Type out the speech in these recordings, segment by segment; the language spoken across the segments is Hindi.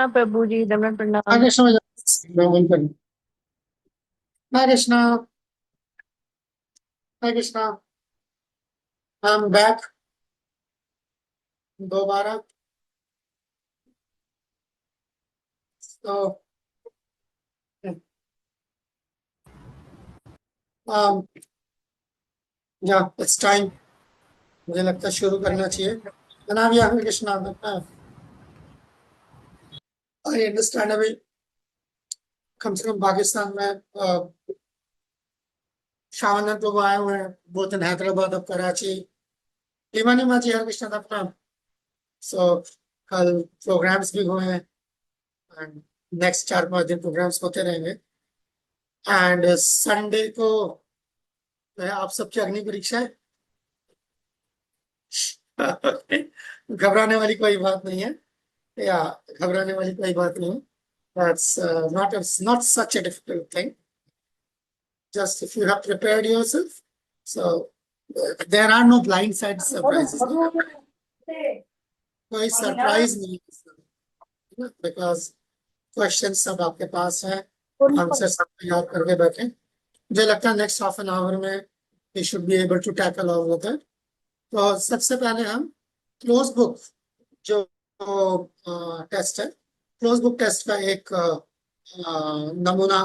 प्रभु जी दंडवत हाँ प्रणाम। कृष्णा मैं वहीं पर हूँ। हाय कृष्णा। हाय कृष्णा। आई एम बैक दोबारा। तो या इट्स टाइम, मुझे लगता है शुरू करना चाहिए। बना भी आखिर कृष्णा लगता है। आई अंडरस्टैंड अभी कम से कम पाकिस्तान में शावनत लोग आए हुए हैं, दो दिन हैदराबाद, अब कराची। लीमानी माची हर कृष्णा अपना। सो कल प्रोग्राम्स भी हुए हैं एंड नेक्स्ट 4-5 दिन प्रोग्राम्स होते रहेंगे। एंड संडे को आप सबकी अग्नि परीक्षा है। घबराने वाली कोई बात नहीं है, या घबराने वाली कोई बात नहीं है। That's not such a difficult thing. Just if you have prepared yourself, so there are no blindside surprises. कोई सरप्राइज नहीं है इसमें, बिकॉज क्वेश्चन सब आपके पास है, आंसर सब तैयार करके बैठे। मुझे लगता है नेक्स्ट हाफ एन आवर में we should be able to tackle all of that. तो सबसे पहले हम क्लोज बुक जो टेस्ट है, क्लोज बुक टेस्ट का एक नमूना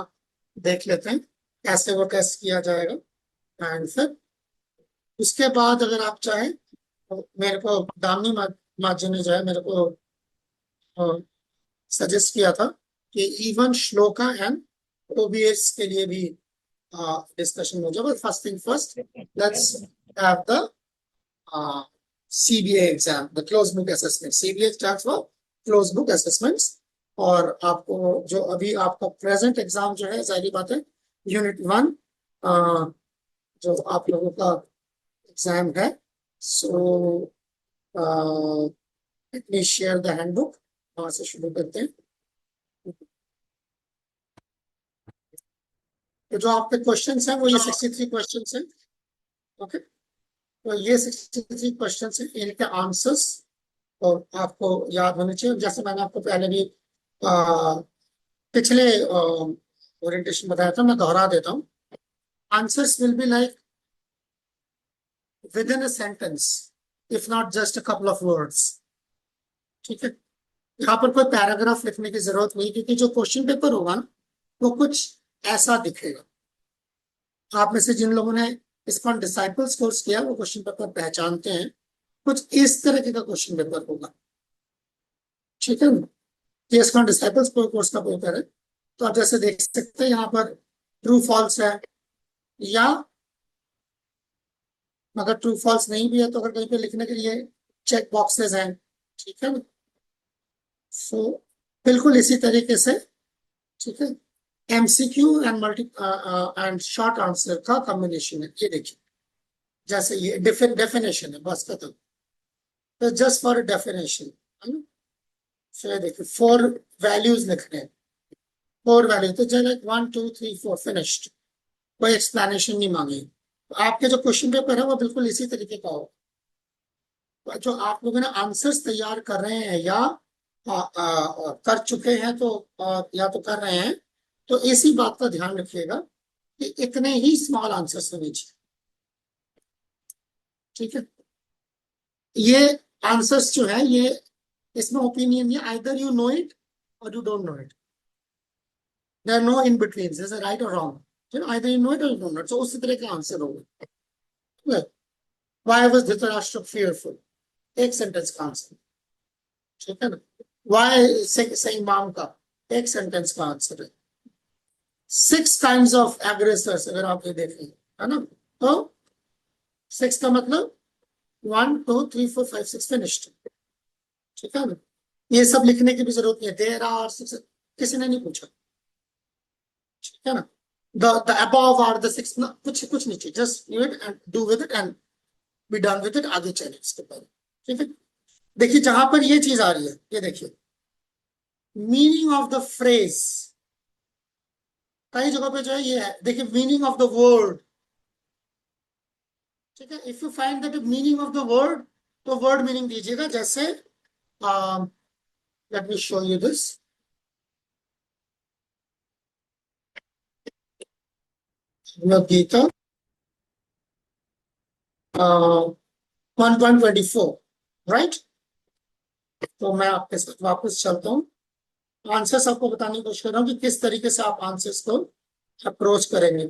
देख लेते हैं कैसे वो टेस्ट किया जाएगा। एंड फिर उसके बाद अगर आप चाहें तो मेरे को दामिनी मार्जिन ने जो है मेरे को सजेस्ट किया था कि इवन श्लोका एंड ओबीएस के लिए भी डिस्कशन हो जाए। First thing first, let's have the CBA exam, the close book assessment. CBA stands for close book assessments. और आपको जो अभी आपका प्रेजेंट एग्जाम जो है, जाहिर बात है यूनिट 1 जो आप लोगों का एग्जाम है। So let me share the handbook, वहां से शुरू करते हैं। तो जो आपके क्वेश्चंस हैं वो ये 63 क्वेश्चंस हैं। ओके, तो ये 63 क्वेश्चंस हैं, इनके आंसर्स तो आपको याद होने चाहिए। जैसे मैंने आपको पहले भी आ, पिछले ओरिएंटेशन बताया था, मैं दोहरा देता हूँ। Answers will be like with in a sentence, if not just a couple of words. ठीक है, यहाँ पर कोई पैराग्राफ लिखने की जरूरत नहीं, क्योंकि जो क्वेश्चन पेपर होगा ना वो कुछ ऐसा दिखेगा। आप में से जिन लोगों ने इसको डिसाइपल्स कोर्स किया वो क्वेश्चन पेपर पहचानते हैं, कुछ इस तरह का क्वेश्चन पेपर होगा। ठीक है ना, ये इसका डिसाइपल्स कोर्स का पेपर है। तो आप जैसे देख सकते हैं यहाँ पर ट्रू फॉल्स है, या अगर ट्रू फॉल्स नहीं भी है तो अगर कहीं पे लिखने के लिए चेक बॉक्सेस हैं। ठीक है ना, सो बिल्कुल इसी तरीके से। ठीक है, MCQ and multi and short answer का कॉम्बिनेशन है। ये देखिए, जैसे ये डेफिनेशन है, बस खत्म। तो जस्ट फॉर डेफिनेशन है ना, फिर देखिए 4 वैल्यूज लिखने हैं। 4 वैल्यू तो चलो 1 2 3 4 फिनिश्ड, कोई एक्सप्लेनेशन नहीं मांगी। तो आपके जो क्वेश्चन पेपर है वो बिल्कुल इसी तरीके का हो। तो जो आप लोगों ने आंसर्स तैयार कर रहे हैं या कर चुके हैं, तो या तो कर रहे हैं, तो इसी बात का ध्यान रखिएगा कि इतने ही स्मॉल आंसर्स होने चाहिए। ठीक है, ये आंसर्स जो है ये, इसमें ओपिनियन नहीं, आइदर यू नो इट और you don't know it. There are no in between, जैसे राइट और wrong, either you know it और यू डोंट नो इट। तो उसी तरह का आंसर होगा। व्हाई वाज धृतराष्ट्र fearful, एक सेंटेंस का आंसर। ठीक है ना, व्हाई सही माम का एक सेंटेंस का आंसर है। 6 काइंड्स ऑफ एग्रेसर्स अगर आप ये देखें, है ना, तो 6 का मतलब 1 2 3 4 5 6 फिनिश्ड। ठीक है ना, ये सब लिखने की भी जरूरत नहीं है, देयर आर 6, किसी ने नहीं पूछा। ठीक है ना, द अबव आर द 6, कुछ कुछ नहीं चाहिए, just do it and do with it and be done with it, आगे चले इसके बाद। ठीक है, देखिए जहां पर ये चीज आ रही है, ये देखिए मीनिंग ऑफ द फ्रेज। कई जगह पे जो है ये है, देखिए मीनिंग ऑफ द वर्ड। ठीक है, if you find that meaning of the word, तो वर्ड मीनिंग दीजिएगा। जैसे let me show you this, Bhagavad Gita 1.24, right. तो मैं आपके साथ वापस चलता हूँ, आंसर्स आपको बताने की कोशिश कर रहा हूँ कि किस तरीके से आप आंसर्स को अप्रोच करेंगे।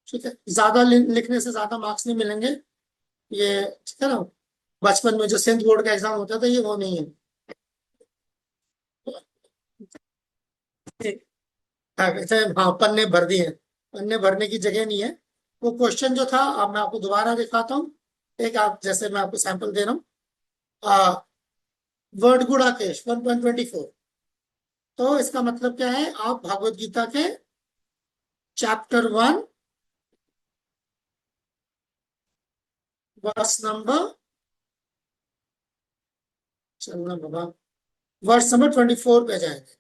ठीक है, ज्यादा लिखने से ज्यादा मार्क्स नहीं मिलेंगे, ये ठीक है ना। बचपन में जो सिंध बोर्ड का एग्जाम होता था, ये वो नहीं है। कहते हैं हाँ, पन्ने भर दिए, पन्ने भरने की जगह नहीं है। वो क्वेश्चन जो था, अब मैं आपको दोबारा दिखाता हूँ। एक आप जैसे मैं आपको सैंपल दे रहा हूँ, वर्ड गुड़ाकेश 1.24। तो इसका मतलब क्या है, आप भागवत गीता के चैप्टर 1 वर्स नंबर, चलना बाबा, वर्स नंबर 24 पे जाएंगे।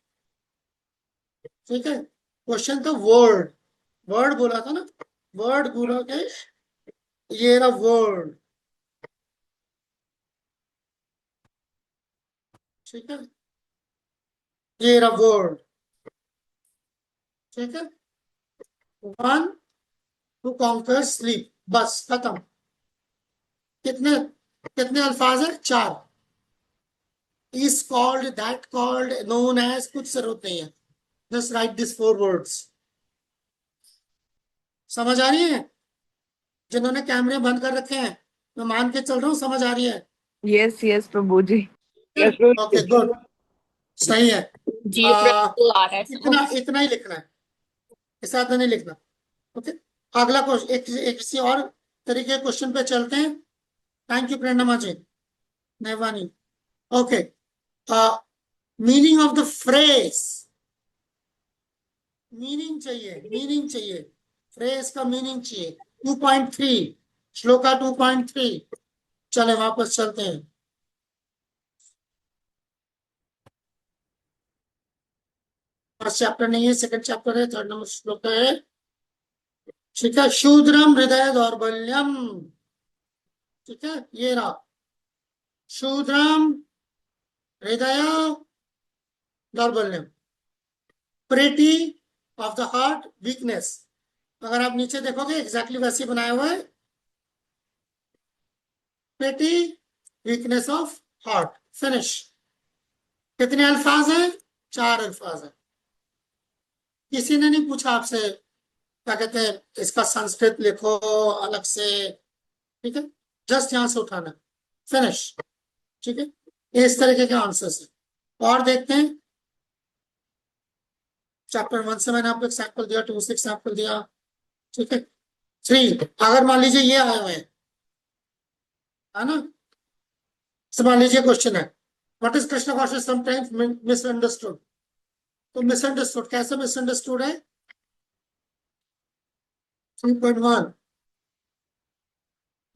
ठीक है, क्वेश्चन था वर्ड, वर्ड बोला था ना, वर्ड गुड़ाकेश, ये रहा वर्ड। ठीक है, ये रहा वर्ड। ठीक है, वन टू कॉन्कर स्लीप, बस खत्म। कितने कितने अल्फाज है, चार। Is called, that called, known as, कुछ जरूरत नहीं है। Just write this four words. समझ आ रही है? जिन्होंने कैमरे बंद कर रखे हैं, मैं मान के चल रहा हूँ, समझ आ रही है? यस यस प्रभु जी। प्रभु ओके गुड, सही है। जी आ, प्रभु आ रहा है सबको। इतना इतना ही लिखना है, इससे ज्यादा नहीं लिखना। ओके, अगला क्वेश्चन, एक किसी और तरीके क्वेश्चन पे चलते हैं। थैंक यू प्रेरणा जी, मेहरबानी। Okay, meaning of the phrase, meaning चाहिए, मीनिंग चाहिए, फ्रेज का मीनिंग चाहिए। 2.3, श्लोका 2.3। चले वापस चलते हैं। फर्स्ट चैप्टर नहीं है, सेकंड चैप्टर है, थर्ड नंबर श्लोक है। ठीक है, शूद्रम हृदय दौर्बल्यम। ठीक है, ये रहा, शूद्रम हृदय दौर्बल्यम, petty of the heart weakness. अगर आप नीचे देखोगे एग्जैक्टली वैसे ही बनाया हुआ है, pretty weakness of heart, finish. कितने अल्फाज हैं, चार अल्फाज हैं। किसी ने नहीं पूछा आपसे, क्या कहते हैं, इसका संस्कृत लिखो अलग से। ठीक है, जस्ट यहां से उठाना, फिनिश। ठीक है, इस तरीके के आंसर्स है। और देखते हैं, चैप्टर 1 से मैंने आपको एक सैंपल दिया, 2 से एक सैंपल दिया। ठीक है, 3, अगर मान लीजिए ये आए हुए हैं, है ना। तो मान लीजिए क्वेश्चन है, what is Krishna conscious sometimes misunderstood. तो मिसअंडरस्टूड कैसे मिसअंडरस्टूड है, 3.1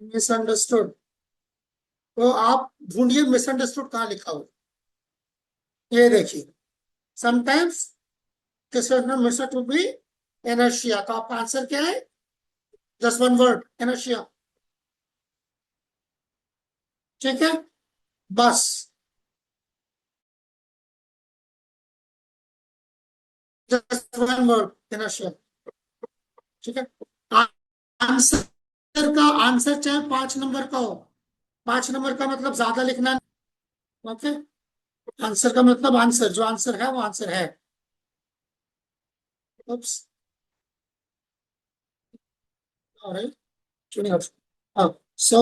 मिसअंडरस्टूड। तो आप ढूंढिए मिसअंडरस्टूड कहाँ लिखा हो। ये देखिए, sometimes Krishna misunderstood be inertia. तो आपका आंसर क्या है, जस्ट वन वर्ड, इनर्शिया। ठीक है, बस, जस्ट वन वर्ड, इनर्शिया। ठीक है, आंसर का, आंसर चाहे 5 नंबर का हो, 5 नंबर का मतलब ज्यादा लिखना। ओके, आंसर का मतलब आंसर, जो आंसर है वो आंसर है। Oops. All right. Tuning up. So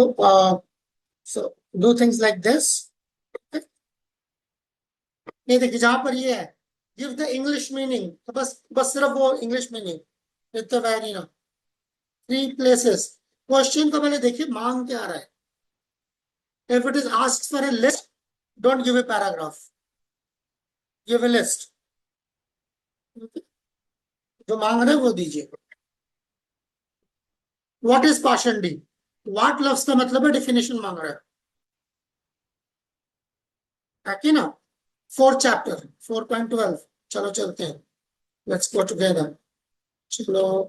do things like this. ये देखिए, जहां पर ये है, गिव द इंग्लिश मीनिंग, तो बस बस सिर्फ वो English meaning, with the very ना, 3 places। क्वेश्चन को पहले देखिए मांग क्या रहा है। If it is asked for a list, don't give a paragraph, give a list. जो मांग रहे हैं वो दीजिए। व्हाट इज पाषंडी, व्हाट लफ्ज का मतलब है, डेफिनेशन मांग रहा है कि ना। 4th chapter 4.12। चलो चलते हैं, लेट्स गो टुगेदर। चलो,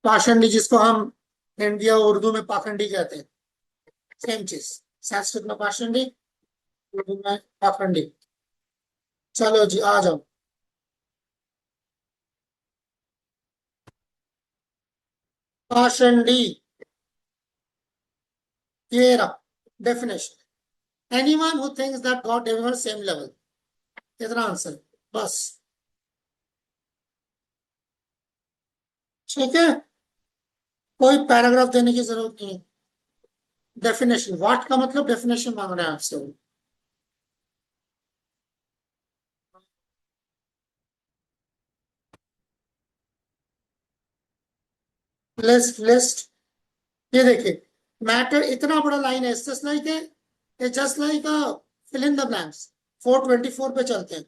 पाषंडी जिसको हम हिंदी या उर्दू में पाखंडी कहते हैं, सेम चीज। संस्कृत में पाषंडी, उर्दू में पाखंडी। चलो जी, आ जाओ। ऑप्शन डी, ये रहा definition. Anyone who thinks that God deliver same level, इतना आंसर बस। ठीक है, कोई पैराग्राफ देने की जरूरत नहीं है। डेफिनेशन, व्हाट का मतलब डेफिनेशन मांग रहे हैं आपसे वो। लिस्ट लिस्ट, ये देखिए, मैटर इतना बड़ा लाइन है, जस्ट लाइक है, just like fill in the blanks. 424 पे चलते हैं।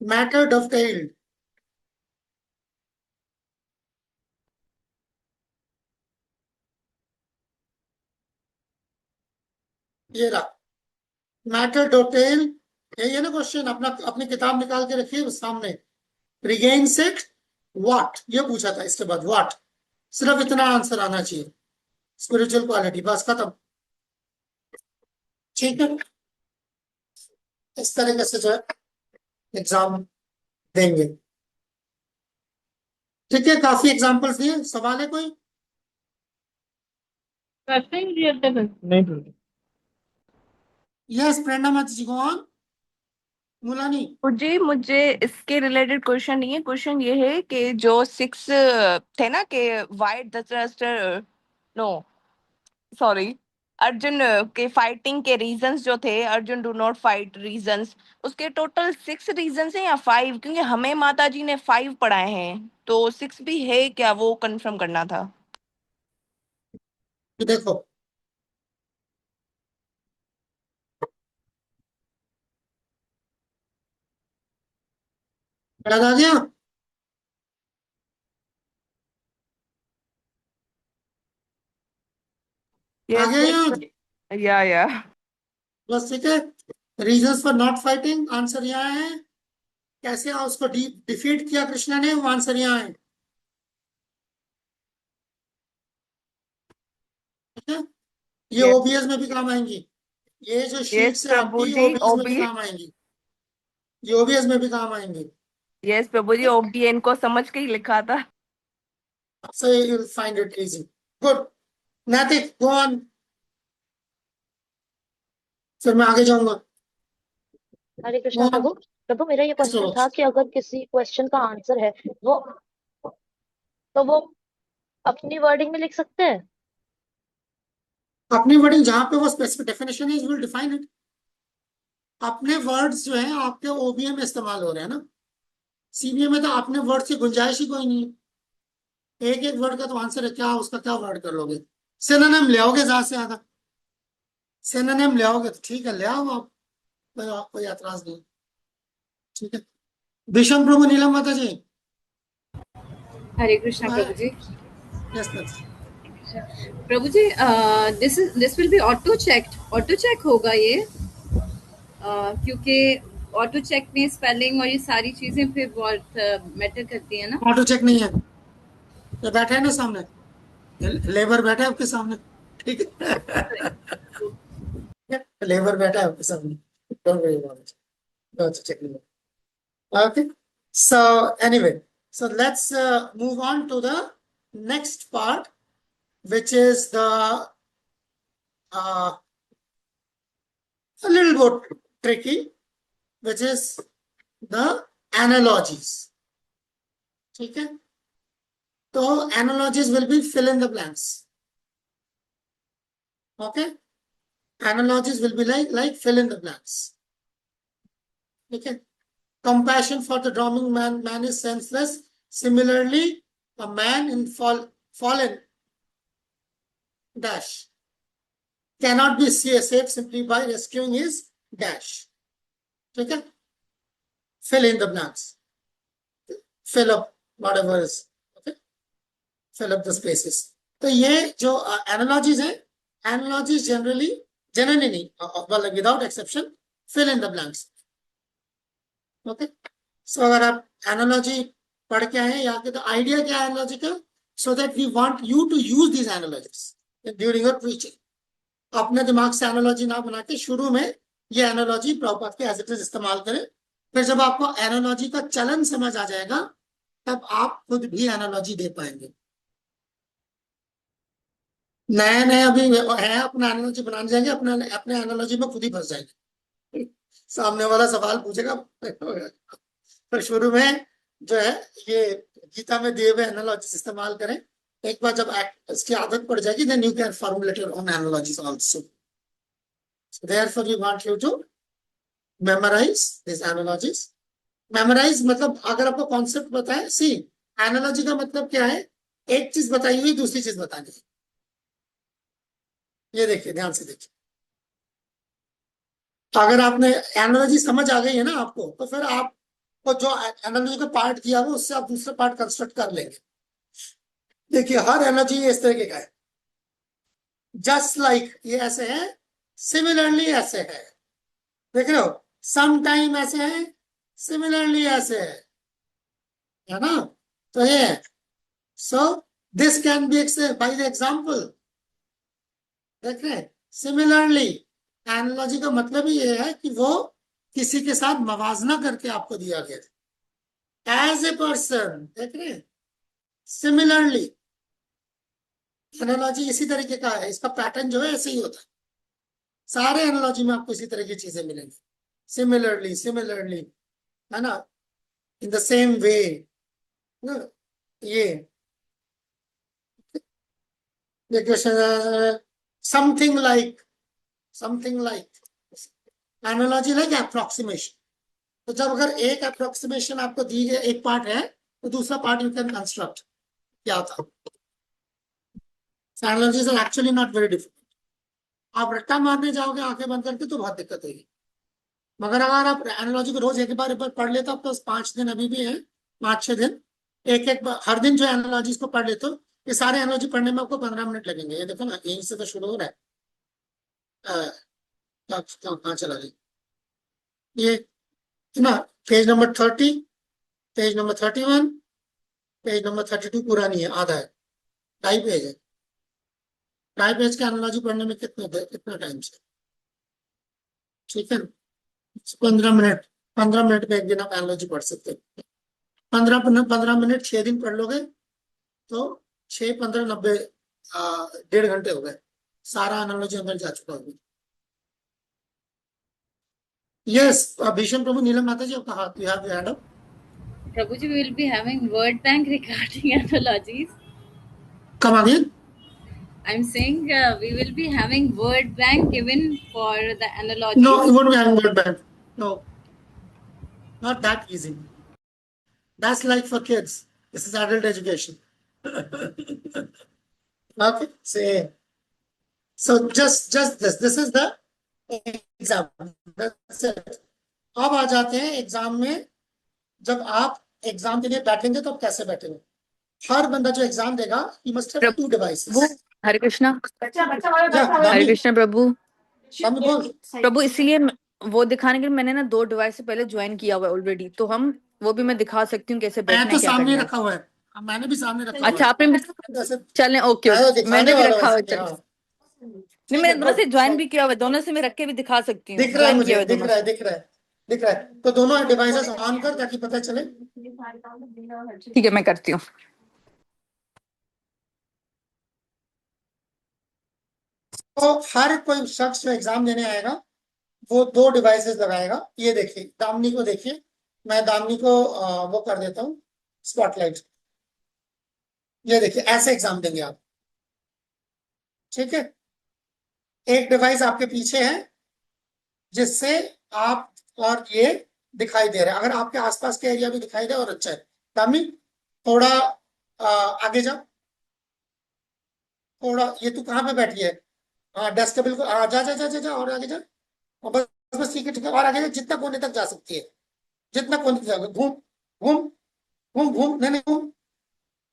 मैटर डovetailed, ये रहा मैटर डovetail। यही है ना क्वेश्चन, अपना अपनी किताब निकाल के रखिए सामने। रिगेन्स इट व्हाट, ये पूछा था, इसके बाद व्हाट, सिर्फ इतना आंसर आना चाहिए। स्पिरिचुअल क्वालिटी, बस खत्म। ठीक है, इस तरीके से जो है एग्जाम देंगे। ठीक है, काफी एग्जांपल्स दिए। सवाल है कोई? नहीं। यस, प्रेरणा मत जी, गो ऑन। मुलानी, मुझे इसके रिलेटेड क्वेश्चन नहीं है। क्वेश्चन ये है कि जो 6 थे ना कि why Dhritarashtra, no sorry, Arjun के फाइटिंग के रीजंस जो थे, Arjun do not fight reasons, उसके टोटल 6 रीजंस हैं या 5? क्योंकि हमें माता जी ने 5 पढ़ाए हैं, तो 6 भी है क्या, वो कंफर्म करना था। देखो, याद आ गया? आ यस गया याद? यस, या बस ठीक है। Reasons for not fighting, answer यहाँ है। कैसे उसको डिफीट किया कृष्णा ने, वो आंसर यहाँ है। ठीक है, ये यस ओबीएस में भी काम आएंगी। ये जो शीट यस से प्रभु आपकी जी, ओबीएस में भी ओबी, काम आएंगी। ये ओबीएस में भी काम आएंगी। यस प्रभु जी, ओबीएन को समझ के ही लिखा था। So you'll find it easy. Good. नैतिक, go on. फिर मैं आगे जाऊंगा। हरे Go कृष्णा on. प्रभु। प्रभु मेरा ये Yes, क्वेश्चन था Prabhu. कि अगर किसी क्वेश्चन का आंसर है वो, तो वो अपनी वर्डिंग में लिख सकते हैं। अपनी वर्डिंग जहां पे वो स्पेसिफिक डेफिनेशन है, विल डिफाइन इट। अपने वर्ड्स जो है आपके ओबीए में इस्तेमाल हो रहे हैं ना, सीबीए में तो अपने वर्ड की गुंजाइश ही कोई नहीं है। एक एक वर्ड का तो आंसर है, क्या उसका क्या वर्ड कर लोगे? सिनोनिम ले आओगे ज्यादा से ज्यादा, सिनोनिम ले आओगे तो ठीक है, ले आओ आप, कोई एतराज नहीं। ठीक है, विषम प्रभु, नीलम माता जी। हरे कृष्णा मैं, प्रभु जी। यस यस, प्रभु जी, this will be auto check होगा ये, क्योंकि ऑटो चेक में स्पेलिंग और ये सारी चीजें फिर बहुत मैटर करती है ना। ऑटो चेक नहीं है, ये बैठा है ना सामने, लेबर बैठा है आपके सामने। ठीक है, लेबर बैठा है आपके सामने, don't worry about it, auto check नहीं है। Okay, so anyway, so let's move on to the next part, which is the uh, a little bit tricky, which is the analogies. ठीक है, तो analogies will be fill in the blanks. Okay, analogies will be like fill in the blanks. ठीक है, compassion for the drowning man is senseless. Similarly, a man in fallen dash cannot be saved simply by rescuing his dash. ठीक है, fill in the blanks, fill up whatever is, okay, fill up the spaces. तो ये जो analogies है, analogies generally नहीं, well, without exception, fill in the blanks. Okay, so अगर आप एनालॉजी पढ़ के आए यहाँ के, तो आइडिया क्या है एनालॉजी का? So that we want you to use this analogies during your preaching. अपने दिमाग से एनालॉजी ना बना के शुरू में ये एनालॉजी प्रॉपर के एज इट इज इस्तेमाल करें। फिर जब आपको एनालॉजी का चलन समझ आ जाएगा तब आप खुद भी एनालॉजी दे पाएंगे। नए नए अभी है, अपना एनालॉजी बनाने जाएंगे, अपने अपने एनालॉजी में खुद ही फंस जाएंगे। सामने वाला सवाल पूछेगा पर शुरू में जो है ये गीता में दिए हुए एनालॉजीज इस्तेमाल करें। एक बार जब इसकी आदत पड़ जाएगी then you can formulate your own analogies also. So therefore we want you to memorize these analogies. Memorize मतलब अगर आपको कॉन्सेप्ट पता है, सी एनालॉजी का मतलब क्या है, एक चीज बताई हुई दूसरी चीज बतानी है। ये देखिए, ध्यान से देखिए, अगर आपने एनालॉजी समझ आ गई है ना आपको, तो फिर आपको जो एनालॉजी का पार्ट दिया हुआ उससे आप दूसरा पार्ट कंस्ट्रक्ट कर लेंगे। देखिए हर एनालॉजी इस तरीके का है, जस्ट लाइक ये ऐसे है, सिमिलरली ऐसे है, देख रहे हो, सम टाइम ऐसे है, सिमिलरली ऐसे है ना। तो ये है, so this can be by the example, देख रहे हैं, सिमिलरली एनालॉजी का मतलब ही ये है कि वो किसी के साथ मवाजना करके आपको दिया गया एज ए पर्सन, देख रहे हैं, सिमिलरली। एनालॉजी इसी तरीके का है, इसका पैटर्न जो है ऐसे ही होता है, सारे एनालॉजी में आपको इसी तरह की चीजें मिलेंगी, सिमिलरली सिमिलरली, है ना, इन द सेम वे ना। ये question something like, something like, analogy like approximation. तो जब अगर एक अप्रोक्सीमेशन आपको दी गई, एक पार्ट है तो दूसरा पार्ट यू कैन कंस्ट्रक्ट क्या था। Analogies are actually not very difficult. आप रट्टा मारने जाओगे आंखें बंद करके तो बहुत दिक्कत होगी, मगर अगर आप एनालॉजी को रोज एक बार पढ़ लेते हो, तो 5 दिन अभी भी है, 5-6 दिन, एक एक बार हर दिन जो एनालॉजीज को पढ़ लेते हो, ये सारे एनालॉजी पढ़ने में आपको 15 मिनट लगेंगे। ये देखो ना, यहीं से तो शुरू हो रहा है, कहाँ चला गया ये ना, page number 30, page number 31, page number 32 पूरा नहीं है, आधा है, 2.5 पेज है। 2.5 पेज का एनालॉजी पढ़ने में कितना टाइम से, ठीक है, 15 मिनट, 15 मिनट में एक दिन आप एनालॉजी पढ़ सकते हैं। 15 मिनट 6 दिन पढ़ लोगे तो 6-15-90, 1.5 घंटे हो गए, सारा एनालॉजी अंदर जा चुका होगा। यस, भीषण प्रभु, नीलम माता जी, आपका हाथ, you have hand up. Prabhuji, we will be having word bank regarding analogies. Come again. I'm saying we will be having word bank given for the analogies. No, you won't be having word bank. No, not that easy. That's like for kids. This is adult education. Okay, say. So just this. This is the exam, अब आ जाते हैं एग्जाम में। जब आप एग्जाम के लिए बैठेंगे तो आप कैसे बैठेंगे, हर बंदा जो एग्जाम देगा ही मस्ट हैव 2 डिवाइसेस। हरे कृष्णा, हरे कृष्णा प्रभु। प्रभु इसीलिए वो दिखाने के लिए मैंने ना 2 डिवाइस से पहले ज्वाइन किया हुआ है ऑलरेडी, तो हम वो भी मैं दिखा सकती हूँ कैसे बैठना मैं है, तो क्या सामने करना है। रखा हुआ है, मैंने भी सामने रखा हुआ अच्छा, है। आपने जैसे चलें, ओके मैंने भी रखा हुआ है, चल। हाँ, नहीं, मैंने दोनों से ज्वाइन भी किया हुआ है, दोनों से मैं रख के भी दिखा सकती हूँ, दिख रहा है ज्वाइन मुझे, किया हुआ है दिख दोनों रहा है, से। दिख रहा है, दिख रहा है। तो दोनों डिवाइसेस ऑन कर ताकि पता चले। ठीक है, मैं करती हूँ। तो हर कोई शख्स जो एग्जाम देने आएगा वो 2 डिवाइसेस लगाएगा। ये देखिए, दामिनी को देखिए, मैं दामिनी को वो कर देता हूँ स्पॉटलाइट। ये देखिए, ऐसे एग्जाम देंगे आप, ठीक है। एक डिवाइस आपके पीछे है जिससे आप और ये दिखाई दे रहा है, अगर आपके आसपास के एरिया में दिखाई दे और अच्छा है। दामिनी थोड़ा आगे जा, थोड़ा, ये तू कहाँ पे बैठी है, हाँ डेस्क के बिल्कुल, जा जा जा जा जा और आगे जा, और बस बस, ठीक है ठीक है, और आगे जा, जितना कोने तक जा सकती है, जितना कोने तक जा, घूम घूम घूम घूम, नहीं नहीं घूम,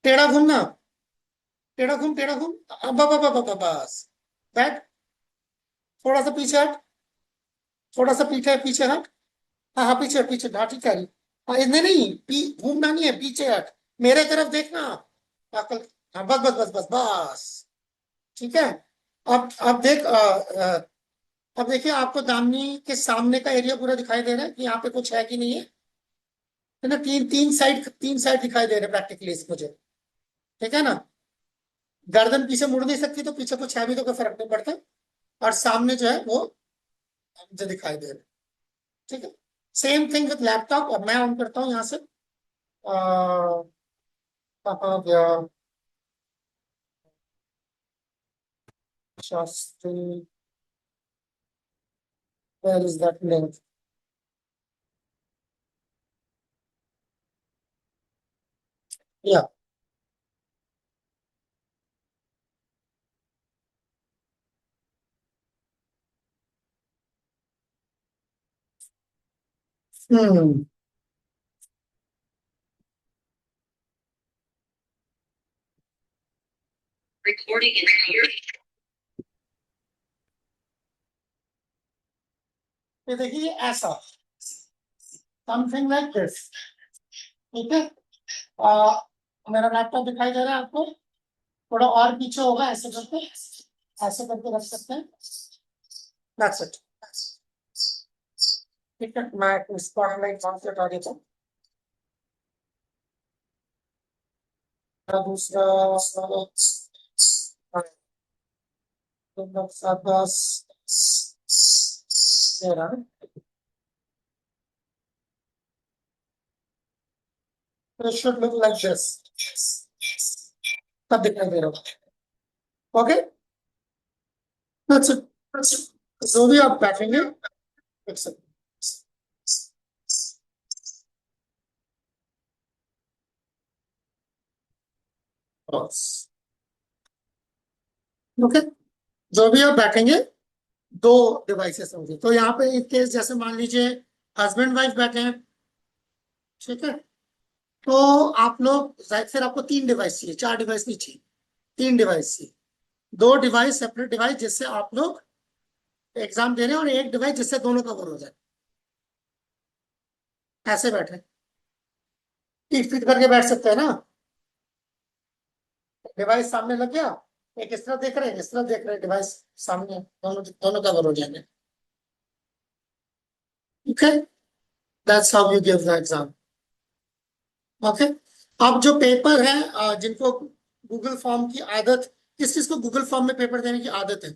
टेढ़ा घूमना, टेढ़ा घूम, टेढ़ा घूम, बस बैठ, थोड़ा सा पीछे हट, थोड़ा सा पीछे पीछे हट, हाँ हाँ पीछे पीछे, हाँ ठीक है, हाँ नहीं नहीं, घूमना नहीं है, पीछे हट, मेरे तरफ देखना, अकल, हाँ बस बस बस बस बस, ठीक है। अब देख अब देखिए, आपको दामिनी के सामने का एरिया पूरा दिखाई दे रहा है कि यहाँ पे कुछ है कि नहीं है ना? तीन साइड दिखाई दे रहे हैं प्रैक्टिकली मुझे, ठीक है ना? गर्दन पीछे मुड़ नहीं सकती, तो पीछे कुछ है भी तो कोई फर्क नहीं पड़ता, और सामने जो है वो मुझे दिखाई दे रहा है, ठीक है? Same thing with laptop. और मैं ऑन करता हूँ यहाँ से, कहाँ गया Shastri, where is that link? Yeah. Hmm. Recording in here. ये देखिए ऐसा, समथिंग लाइक दिस, ठीक है? मेरा लैपटॉप दिखाई दे रहा है आपको? थोड़ा और पीछे होगा, ऐसे करके रख सकते हैं। That's it. ठीक है, मैं इसको ऑनलाइन फॉर्म से हटा देता हूँ। दूसरा तेरा, it should look like this, तब दिखाई दे रहा होगा। Okay, that's it. जो भी आप बैठेंगे, एक सेकंड, ओके, जो भी आप बैठेंगे, दो डिवाइसेस होंगे। तो यहाँ पे एक केस जैसे मान लीजिए हस्बैंड वाइफ बैठे हैं, ठीक है? तो आप लोग फिर आपको 3 डिवाइस चाहिए, 4 डिवाइस नहीं चाहिए, 3 डिवाइस चाहिए। 2 डिवाइस सेपरेट डिवाइस जिससे आप लोग एग्जाम दे रहे हैं, और एक डिवाइस जिससे दोनों कवर हो जाए। ऐसे बैठे ठीक फिट करके बैठ सकते हैं ना? डिवाइस सामने लग गया, एक इस तरफ देख रहे हैं, इस तरफ देख रहे हैं, डिवाइस सामने, दोनों दोनों कवर हो जाएंगे। Okay, that's how you give the exam. Okay, अब जो पेपर है, जिनको गूगल फॉर्म की आदत, किस चीज को गूगल फॉर्म में पेपर देने की आदत है?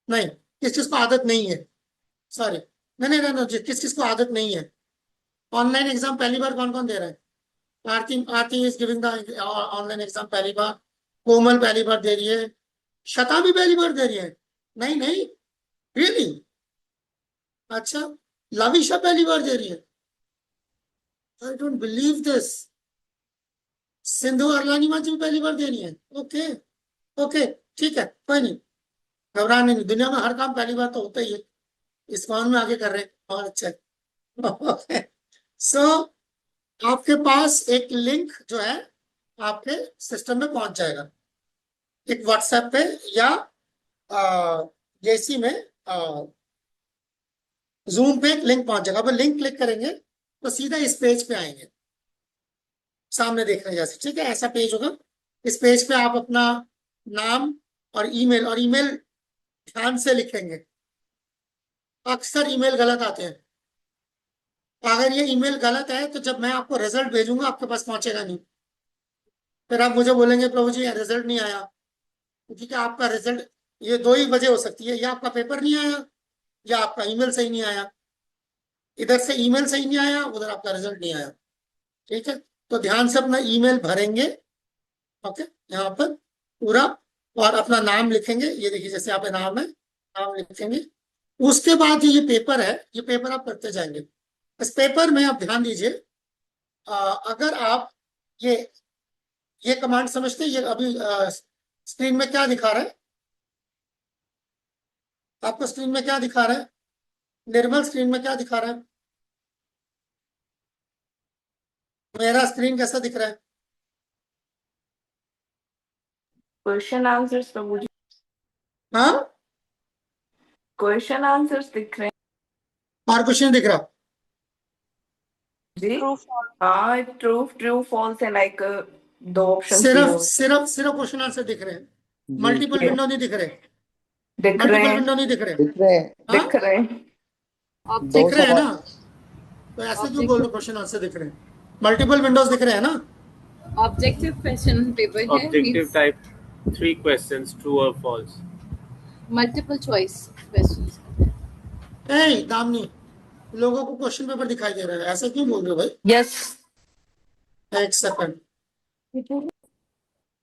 नहीं, किस चीज को आदत नहीं है? सॉरी, नहीं नहीं नहीं, किस चीज को आदत नहीं है? ऑनलाइन एग्जाम पहली बार कौन कौन दे रहा है? Aarti is giving the online exam पहली बार, कोमल पहली बार दे रही है, शता भी पहली बार दे रही है। नहीं नहीं, रियली? अच्छा, लविशा पहली बार दे रही है? I don't believe this. Sindhu Arlani माँ जी भी पहली बार दे रही है? ओके ओके, ठीक है, कोई नहीं, घबराने नहीं, दुनिया में हर काम पहली बार तो होता ही है। इस काम में आगे कर रहे हैं, और अच्छा। सो आपके पास एक लिंक जो है आपके सिस्टम में पहुंच जाएगा, एक व्हाट्सएप पे या जेसी में, जूम पे एक लिंक पहुंच जाएगा। अब लिंक क्लिक करेंगे तो सीधा इस पेज पे आएंगे, सामने देख रहे हैं जैसे, ठीक है? ऐसा पेज होगा। इस पेज पे आप अपना नाम और ईमेल ध्यान से लिखेंगे। अक्सर ईमेल गलत आते हैं, अगर ये ईमेल गलत है तो जब मैं आपको रिजल्ट भेजूंगा आपके पास पहुंचेगा नहीं, फिर आप मुझे बोलेंगे प्रभु जी रिजल्ट नहीं आया। क्योंकि आपका रिजल्ट, ये 2 ही वजह हो सकती है, या आपका पेपर नहीं आया या आपका ईमेल सही नहीं आया। इधर से ईमेल सही नहीं आया, उधर आपका रिजल्ट नहीं आया, ठीक है? तो ध्यान से अपना ईमेल भरेंगे, ओके, यहाँ पर पूरा, और अपना नाम लिखेंगे। ये देखिए जैसे यहाँ पे नाम है, नाम लिखेंगे। उसके बाद ये पेपर है, ये पेपर आप करते जाएंगे। इस पेपर में आप ध्यान दीजिए, अगर आप ये कमांड समझते हैं, ये अभी स्क्रीन में क्या दिखा रहा है आपको? स्क्रीन में क्या दिखा रहा है निर्मल? स्क्रीन में क्या दिखा रहा है? मेरा स्क्रीन कैसा दिख रहा है? क्वेश्चन आंसर्स प्रभु जी, हाँ, क्वेश्चन आंसर्स दिख रहे और कुछ नहीं दिख रहा? हैं जी। हाँ, ट्रू ट्रू फॉल्स है, लाइक 2 ऑप्शन सिर्फ क्वेश्चन आंसर दिख रहे हैं। मल्टीपल ये विंडो नहीं दिख रहे, दिख रहे मल्टीपल हैं, विंडो नहीं दिख रहे। दिख रहे हैं। हाँ दिख रहे हैं। दो दिख रहे हैं ऑब्जेक्टिव ना, सवाल। तो ऐसे क्यों बोल रहे हो क्वेश्चन आंसर दिख रहे हैं? मल्टीपल विंडोज दिख रहे हैं ना? ऑब्जेक्टिव क्वेश्चन पेपर है, Objective means type, three questions, true or false. Multiple choice questions. ए दामनी, लोगों को क्वेश्चन पेपर दिखाई दे रहा है, ऐसे क्यों बोल रहे हो भाई? यस। एक सेकंड,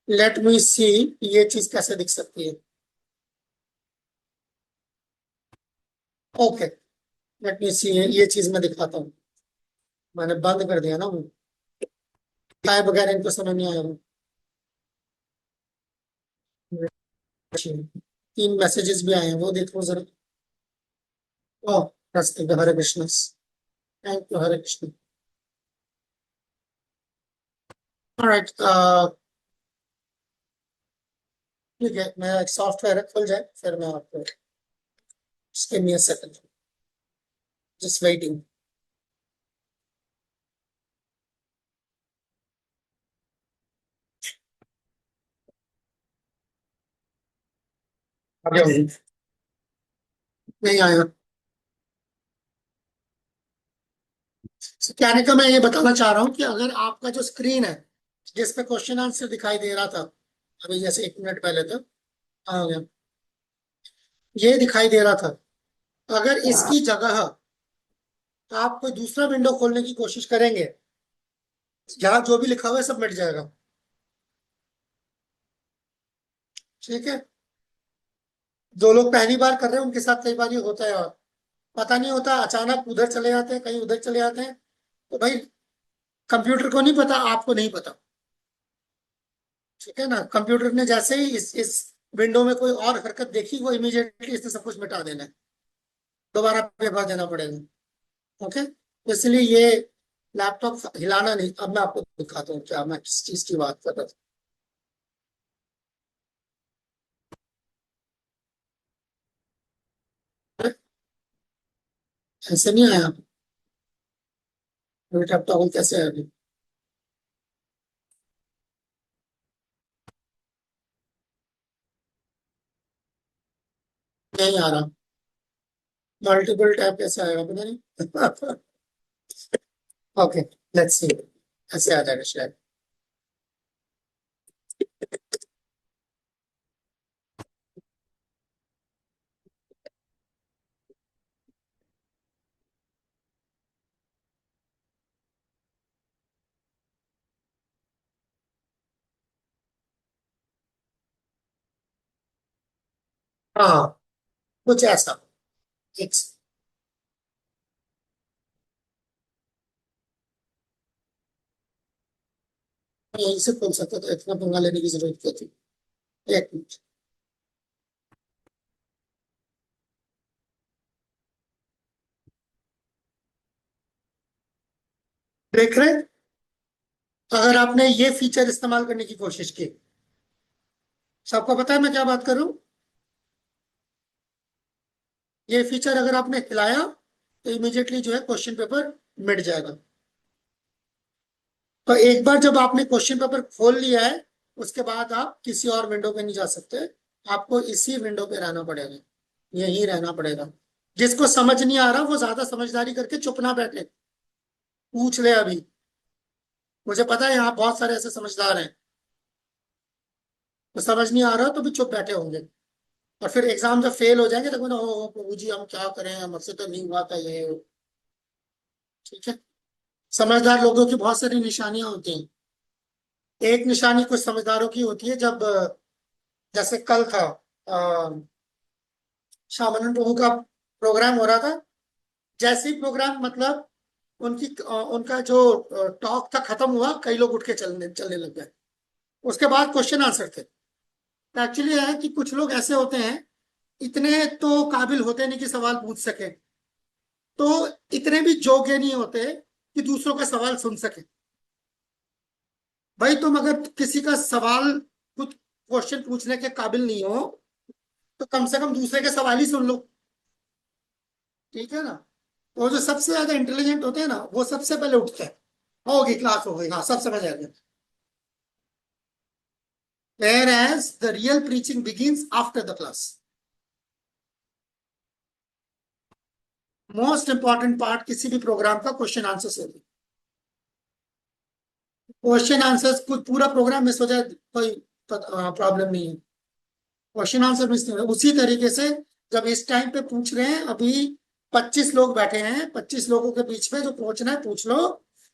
लेट मी सी, ये चीज कैसे दिख सकती है? ओके, लेट मी सी, ये चीज मैं दिखाता हूँ। मैंने बंद कर दिया ना वो, दिखाए बगैर इनको समझ नहीं आया वो। 3 मैसेजेस भी आए हैं, वो देखो जरा। ओ रास्ते पे, Hare Krishna, thank you Hare Krishna. Alright, ठीक है, मैं सॉफ्टवेयर खुल जाए फिर मैं आपको, just give me a second, just waiting. आ गया हूँ। नहीं आया। So, कहने का मैं ये बताना चाह रहा हूँ कि अगर आपका जो स्क्रीन है जिस पे क्वेश्चन आंसर दिखाई दे रहा था अभी, जैसे 1 मिनट पहले तक आ गया, ये दिखाई दे रहा था, अगर इसकी जगह आप कोई दूसरा विंडो खोलने की कोशिश करेंगे, यहाँ जो भी लिखा हुआ है सब मिट जाएगा। ठीक है, जो लोग पहली बार कर रहे हैं उनके साथ कई बार ये होता है, और पता नहीं होता, अचानक उधर चले जाते हैं, कहीं उधर चले जाते हैं। तो भाई कंप्यूटर को नहीं पता, आपको नहीं पता। ठीक है ना, कंप्यूटर ने जैसे ही इस विंडो में कोई और हरकत देखी, वो इमीडिएटली इसने सब कुछ मिटा देना है, दोबारा पेपर देना पड़ेगा। ओके, तो इसलिए ये लैपटॉप हिलाना नहीं। अब मैं आपको दिखाता हूँ क्या मैं किस चीज की बात कर रहा था। ऐसे नहीं आया, लैपटॉप कैसे आया अभी? नहीं आ रहा, मल्टीपल टैब कैसे आएगा पता नहीं। ओके, लेट्स सी, ऐसे आ जाएगा शायद। हाँ, कुछ ऐसा, एक यहीं से खोल सकता था, इतना पंगा लेने की जरूरत क्या थी? एक मिनट, देख रहे हैं? अगर आपने ये फीचर इस्तेमाल करने की कोशिश की, सबको पता है मैं क्या बात कर रहा हूँ? ये फीचर अगर आपने हिलाया तो इमीडिएटली जो है क्वेश्चन पेपर मिट जाएगा। तो एक बार जब आपने क्वेश्चन पेपर खोल लिया है, उसके बाद आप किसी और विंडो पे नहीं जा सकते, आपको इसी विंडो पे रहना पड़ेगा, यहीं रहना पड़ेगा। जिसको समझ नहीं आ रहा वो ज्यादा समझदारी करके चुप ना बैठे, पूछ ले अभी। मुझे पता है यहाँ बहुत सारे ऐसे समझदार हैं, तो समझ नहीं आ रहा तो भी चुप बैठे होंगे, और फिर एग्जाम जब फेल हो जाएंगे तो बोले, ओ प्रभु जी हम क्या करें, हमसे तो नहीं हुआ था ये। ठीक है, समझदार लोगों की बहुत सारी निशानियां होती हैं। एक निशानी कुछ समझदारों की होती है, जब जैसे कल था श्यामानंद प्रभु का प्रोग्राम हो रहा था, जैसे ही प्रोग्राम मतलब उनका जो टॉक था खत्म हुआ, कई लोग उठ के चलने चलने लग गए। उसके बाद क्वेश्चन आंसर थे। एक्चुअली है कि कुछ लोग ऐसे होते हैं, इतने तो काबिल होते नहीं कि सवाल पूछ सके, तो इतने भी जोग्य नहीं होते कि दूसरों का सवाल सुन सके। भाई तुम अगर किसी का सवाल, कुछ क्वेश्चन पूछने के काबिल नहीं हो, तो कम से कम दूसरे के सवाल ही सुन लो। ठीक है ना, वो जो सबसे ज्यादा इंटेलिजेंट होते हैं ना, वो सबसे पहले उठते हैं, होगी क्लास हो गई, हाँ सब समझ आ गया। whereas the real preaching begins after the class. Most important part किसी भी प्रोग्राम का क्वेश्चन आंसर्स होगी। क्वेश्चन आंसर्स कुछ पूरा प्रोग्राम मिस हो जाए कोई प्रॉब्लम नहीं है, क्वेश्चन आंसर मिस नहीं हो। उसी तरीके से जब इस टाइम पे पूछ रहे हैं, अभी 25 लोग बैठे हैं, 25 लोगों के बीच में जो पूछना है पूछ लो।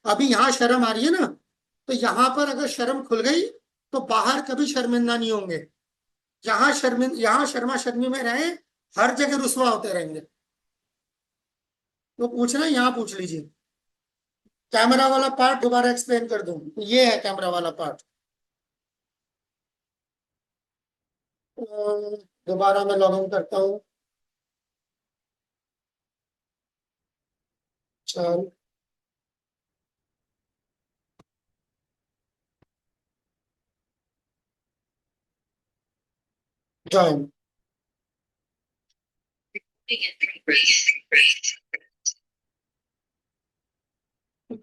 अभी यहाँ शर्म आ रही है ना, तो यहाँ पर अगर शर्म खुल गई तो बाहर कभी शर्मिंदा नहीं होंगे। यहाँ शर्मा शर्मी में रहे, हर जगह रुसवा होते रहेंगे। तो पूछना यहाँ पूछ लीजिए। कैमरा वाला पार्ट दोबारा एक्सप्लेन कर दूं, ये है कैमरा वाला पार्ट। दोबारा मैं लॉग इन करता हूँ। चल ज्वाइन। ठीक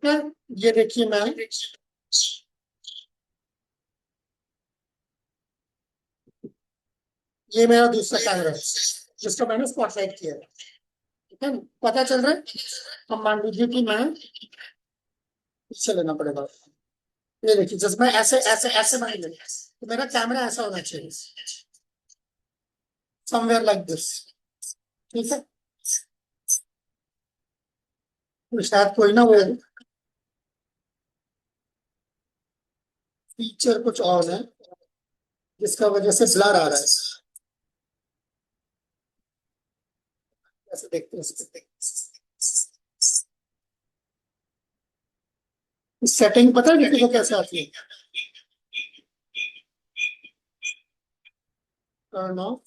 है, ये देखिए मैं ये मेरा दूसरा कैमरा है जिसका मैंने स्पॉटलाइट किया है। ठीक है, पता चल रहा है। अब मान लीजिए कि मैं पीछे लेना पड़ेगा। ये देखिए, जब मैं ऐसे ऐसे ऐसे मान लेंगे तो मेरा कैमरा ऐसा होना चाहिए, समवेयर लाइक दिस। ठीक है, तो शायद कोई ना वो फीचर कुछ और है जिसका वजह से ब्लर आ रहा है। ऐसे देखते हैं सेटिंग, पता है किसी को कैसे आती है? टर्न ऑफ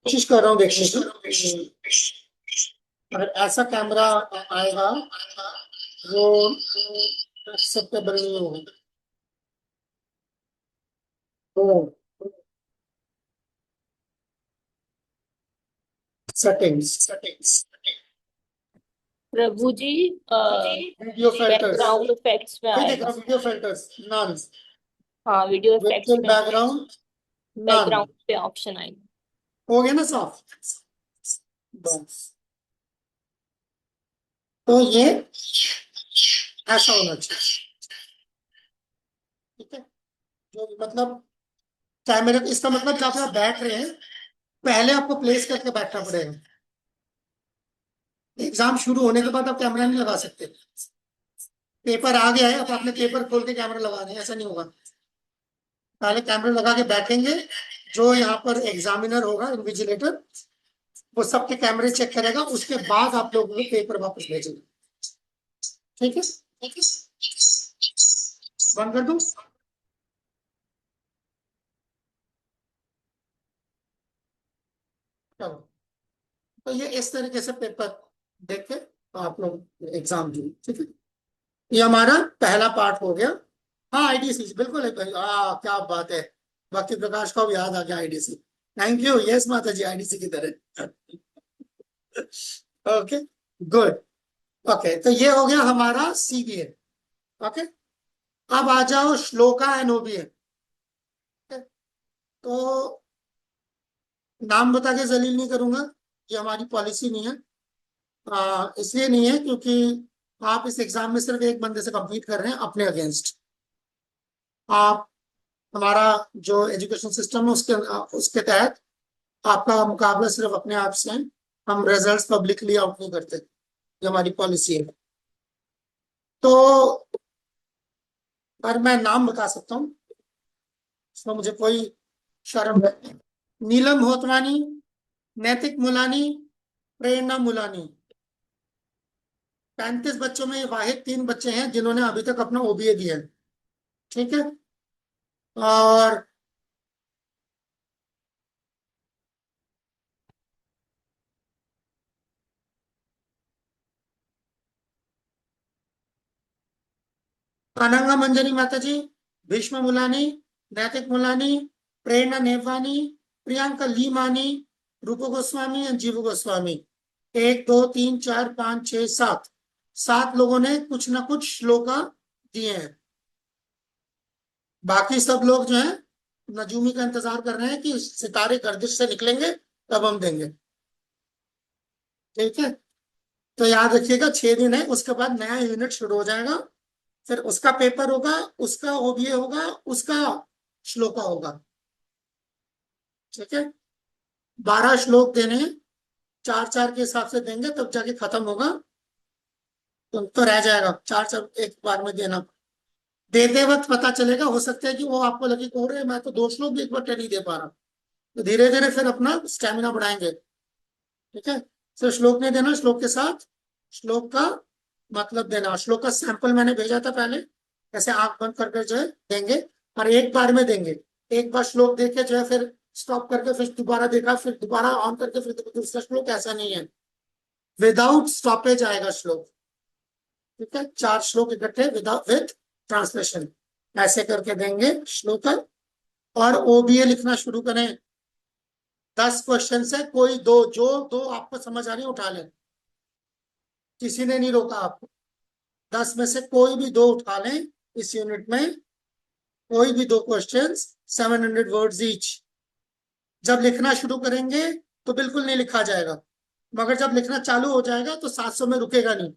कोशिश कर रहा हूँ देखने की। अगर ऐसा कैमरा आएगा वो एक्सेप्टेबल नहीं होगा। सेटिंग्स प्रभु जी वीडियो फिल्टर्स, बैकग्राउंड इफेक्ट्स में आएगा। वीडियो फिल्टर्स नन, हाँ, वीडियो इफेक्ट्स में बैकग्राउंड नन, बैकग्राउंड पे ऑप्शन आएगा। हो गया ना साफ? बस, तो ये ऐसा होना चाहिए। ठीक है, जो मतलब कैमरे, इसका मतलब जब आप बैठ रहे हैं पहले आपको प्लेस करके बैठना पड़ेगा। एग्जाम शुरू होने के बाद आप कैमरा नहीं लगा सकते। पेपर आ गया है, अब आपने पेपर खोल के कैमरा लगा दें, ऐसा नहीं होगा। पहले कैमरा लगा के बैठेंगे, जो यहाँ पर एग्जामिनर होगा, इन्विजिलेटर, वो सबके कैमरे चेक करेगा, उसके बाद आप लोगों को पेपर वापस भेजेंगे। ठीक है, बंद कर दूं? चलो, तो ये इस तरीके से पेपर देख के आप लोग एग्जाम दिए। ठीक है, ये हमारा पहला पार्ट हो गया। हाँ, आईडीसी बिल्कुल है भाई। क्या बात है, भक्ति प्रकाश को भी याद आ गया आईडीसी। Thank you. यस माता जी, आईडीसी की तरह। Okay, good. ओके, तो ये हो गया हमारा सीबीए। ओके, अब आ जाओ श्लोका एंड ओबीए। तो नाम बता के जलील नहीं करूंगा, ये हमारी पॉलिसी नहीं है। इसलिए नहीं है क्योंकि आप इस एग्जाम में सिर्फ एक बंदे से compete कर रहे हैं अपने अगेंस्ट। आप, हमारा जो एजुकेशन सिस्टम है उसके तहत आपका मुकाबला सिर्फ अपने आप से है। हम रिजल्ट्स पब्लिकली आउट नहीं करते, ये हमारी पॉलिसी है। तो पर मैं नाम बता सकता हूँ, इसमें मुझे कोई शर्म नहीं। नीलम होतवानी, नैतिक मुलानी, प्रेरणा मुलानी। 35 बच्चों में वाहिद 3 बच्चे हैं जिन्होंने अभी तक अपना ओबीए दिया है। ठीक है, और अनंगा मंजरी माता जी, भीष्म मुलानी, नैतिक मुलानी, प्रेरणा नेवानी, प्रियंका लीमानी, रूपो गोस्वामी एंड जीवू गोस्वामी। 1 2 3 4 5 6 7 7 लोगों ने कुछ ना कुछ श्लोका दिए हैं। बाकी सब लोग जो है नजूमी का इंतजार कर रहे हैं कि सितारे गर्दिश से निकलेंगे तब हम देंगे। ठीक है, तो याद रखिएगा 6 दिन है, उसके बाद नया यूनिट शुरू हो जाएगा, फिर उसका पेपर होगा, उसका ओबीए होगा, उसका श्लोका होगा। ठीक है, 12 श्लोक देने हैं, 4 4 के हिसाब से देंगे तब जाके खत्म होगा। तो रह जाएगा 4 4 एक बार में देना। देते वक्त पता चलेगा, हो सकता है कि वो आपको लगे कि रहे मैं तो 2 श्लोक भी एक बार नहीं दे पा रहा, तो धीरे धीरे फिर अपना स्टेमिना बढ़ाएंगे। ठीक है, सिर्फ श्लोक नहीं देना, श्लोक के साथ श्लोक का मतलब देना। श्लोक का सैंपल मैंने भेजा था पहले, ऐसे आंख बंद करके जो है देंगे, और एक बार में देंगे। एक बार श्लोक देके जो है फिर स्टॉप करके फिर दोबारा देखा, फिर दोबारा ऑन करके फिर दूसरा श्लोक, ऐसा नहीं है, विदाउट स्टॉपेज आएगा श्लोक। ठीक है, 4 श्लोक इकट्ठे विदाउट विथ ट्रांसलेशन ऐसे करके देंगे श्लोक। और ओबीए लिखना शुरू करें। 10 क्वेश्चन से कोई दो, जो दो आपको समझ आ रही है उठा लें, किसी ने नहीं रोका आपको। 10 में से कोई भी दो उठा लें इस यूनिट में, कोई भी दो क्वेश्चंस, 700 वर्ड्स ईच। जब लिखना शुरू करेंगे तो बिल्कुल नहीं लिखा जाएगा, मगर जब लिखना चालू हो जाएगा तो 700 में रुकेगा नहीं।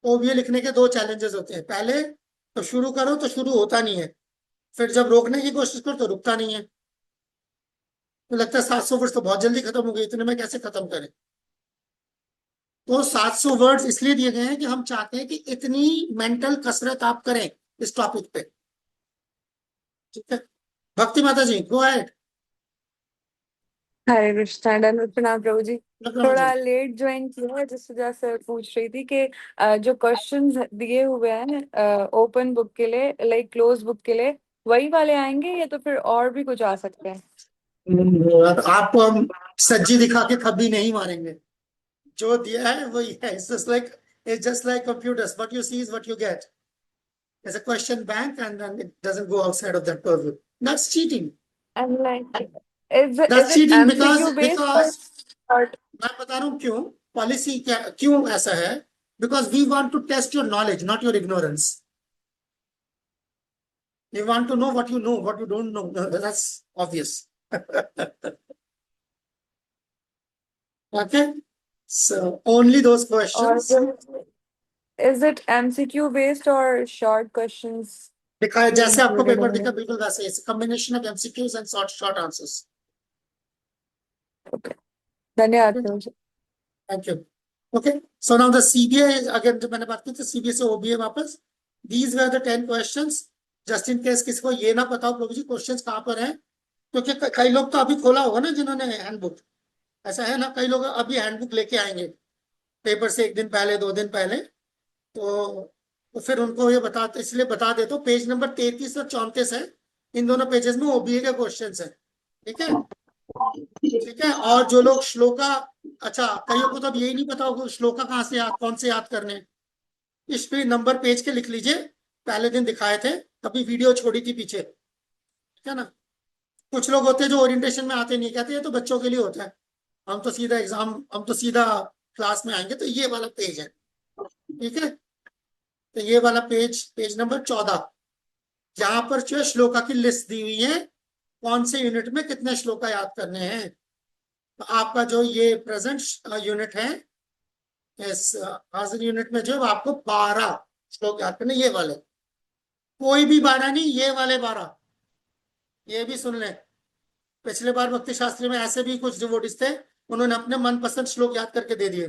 ओबीए लिखने के 2 चैलेंजेस होते हैं, पहले तो शुरू करो तो शुरू होता नहीं है, फिर जब रोकने की कोशिश करो तो रुकता नहीं है। तो लगता है 700 वर्ड्स तो बहुत जल्दी खत्म हो गए, इतने में कैसे खत्म करें। तो 700 वर्ड्स इसलिए दिए गए हैं कि हम चाहते हैं कि इतनी मेंटल कसरत आप करें इस टॉपिक पे। ठीक है, भक्ति माता जी गो अहेड। हरे कृष्णा, दंडवत प्रणाम प्रभु जी। प्रणाम थोड़ा जी। लेट ज्वाइन किया है, जिस वजह से पूछ रही थी कि जो क्वेश्चंस दिए हुए हैं ओपन बुक के लिए, लाइक क्लोज बुक के लिए, वही वाले आएंगे या तो फिर और भी कुछ आ सकते हैं? आपको हम सज्जी दिखा के कभी नहीं मारेंगे, जो दिया है वही है। It's just like computers, what you see is what you get. There's a question bank and then it doesn't go outside of that purview. That's cheating. And like, is That's it cheating MCQ based or मैं बता रहा हूँ क्यों, पॉलिसी क्या क्यों ऐसा है, because we want to test your knowledge not your ignorance. We want to know what you know, what you don't know. That's obvious. Okay, so only those or questions. is it MCQ based or short questions? दिखाए जैसे आपको included पेपर in दिखा it? बिल्कुल वैसे, it's combination of MCQs and short answers. Okay, धन्यवाद प्रभु जी। Thank you. Okay, so now the CBA, again जो मैंने बात की थी सीबीए से ओबीए वापस, these were the 10 questions. Just in case किसी को ये ना पता हो प्रभु जी क्वेश्चंस कहाँ पर हैं, क्योंकि कई लोग तो अभी खोला होगा ना जिन्होंने हैंडबुक, ऐसा है ना, कई लोग अभी हैंडबुक लेके आएंगे पेपर से 1 दिन पहले 2 दिन पहले, तो फिर उनको ये बताते, इसलिए बता देता हूँ, पेज नंबर 33 और 34 है, इन दोनों पेजेस में ओबीए के क्वेश्चंस है। ठीक है, ठीक है। और जो लोग श्लोका, अच्छा कईयों को तो अब यही नहीं पता होगा श्लोका कहाँ से याद, कौन से याद करने, इस पे नंबर पेज के लिख लीजिए, पहले दिन दिखाए थे, अभी वीडियो छोड़ी थी पीछे। ठीक है ना, कुछ लोग होते हैं जो ओरिएंटेशन में आते नहीं, कहते हैं तो बच्चों के लिए होता है, हम तो सीधा एग्जाम, हम तो सीधा क्लास में आएंगे, तो ये वाला पेज है। ठीक है, तो ये वाला पेज, पेज नंबर 14, जहां पर जो श्लोका की लिस्ट दी हुई है, कौन से यूनिट में कितने श्लोका याद करने हैं। तो आपका जो ये प्रेजेंट यूनिट है, इस हाजिर यूनिट में जो है आपको 12 श्लोक याद करने, ये वाले, कोई भी 12 नहीं, ये वाले 12, ये भी सुन लें। पिछले बार भक्ति शास्त्री में ऐसे भी कुछ डिवोटीज थे, उन्होंने अपने मनपसंद श्लोक याद करके दे दिए।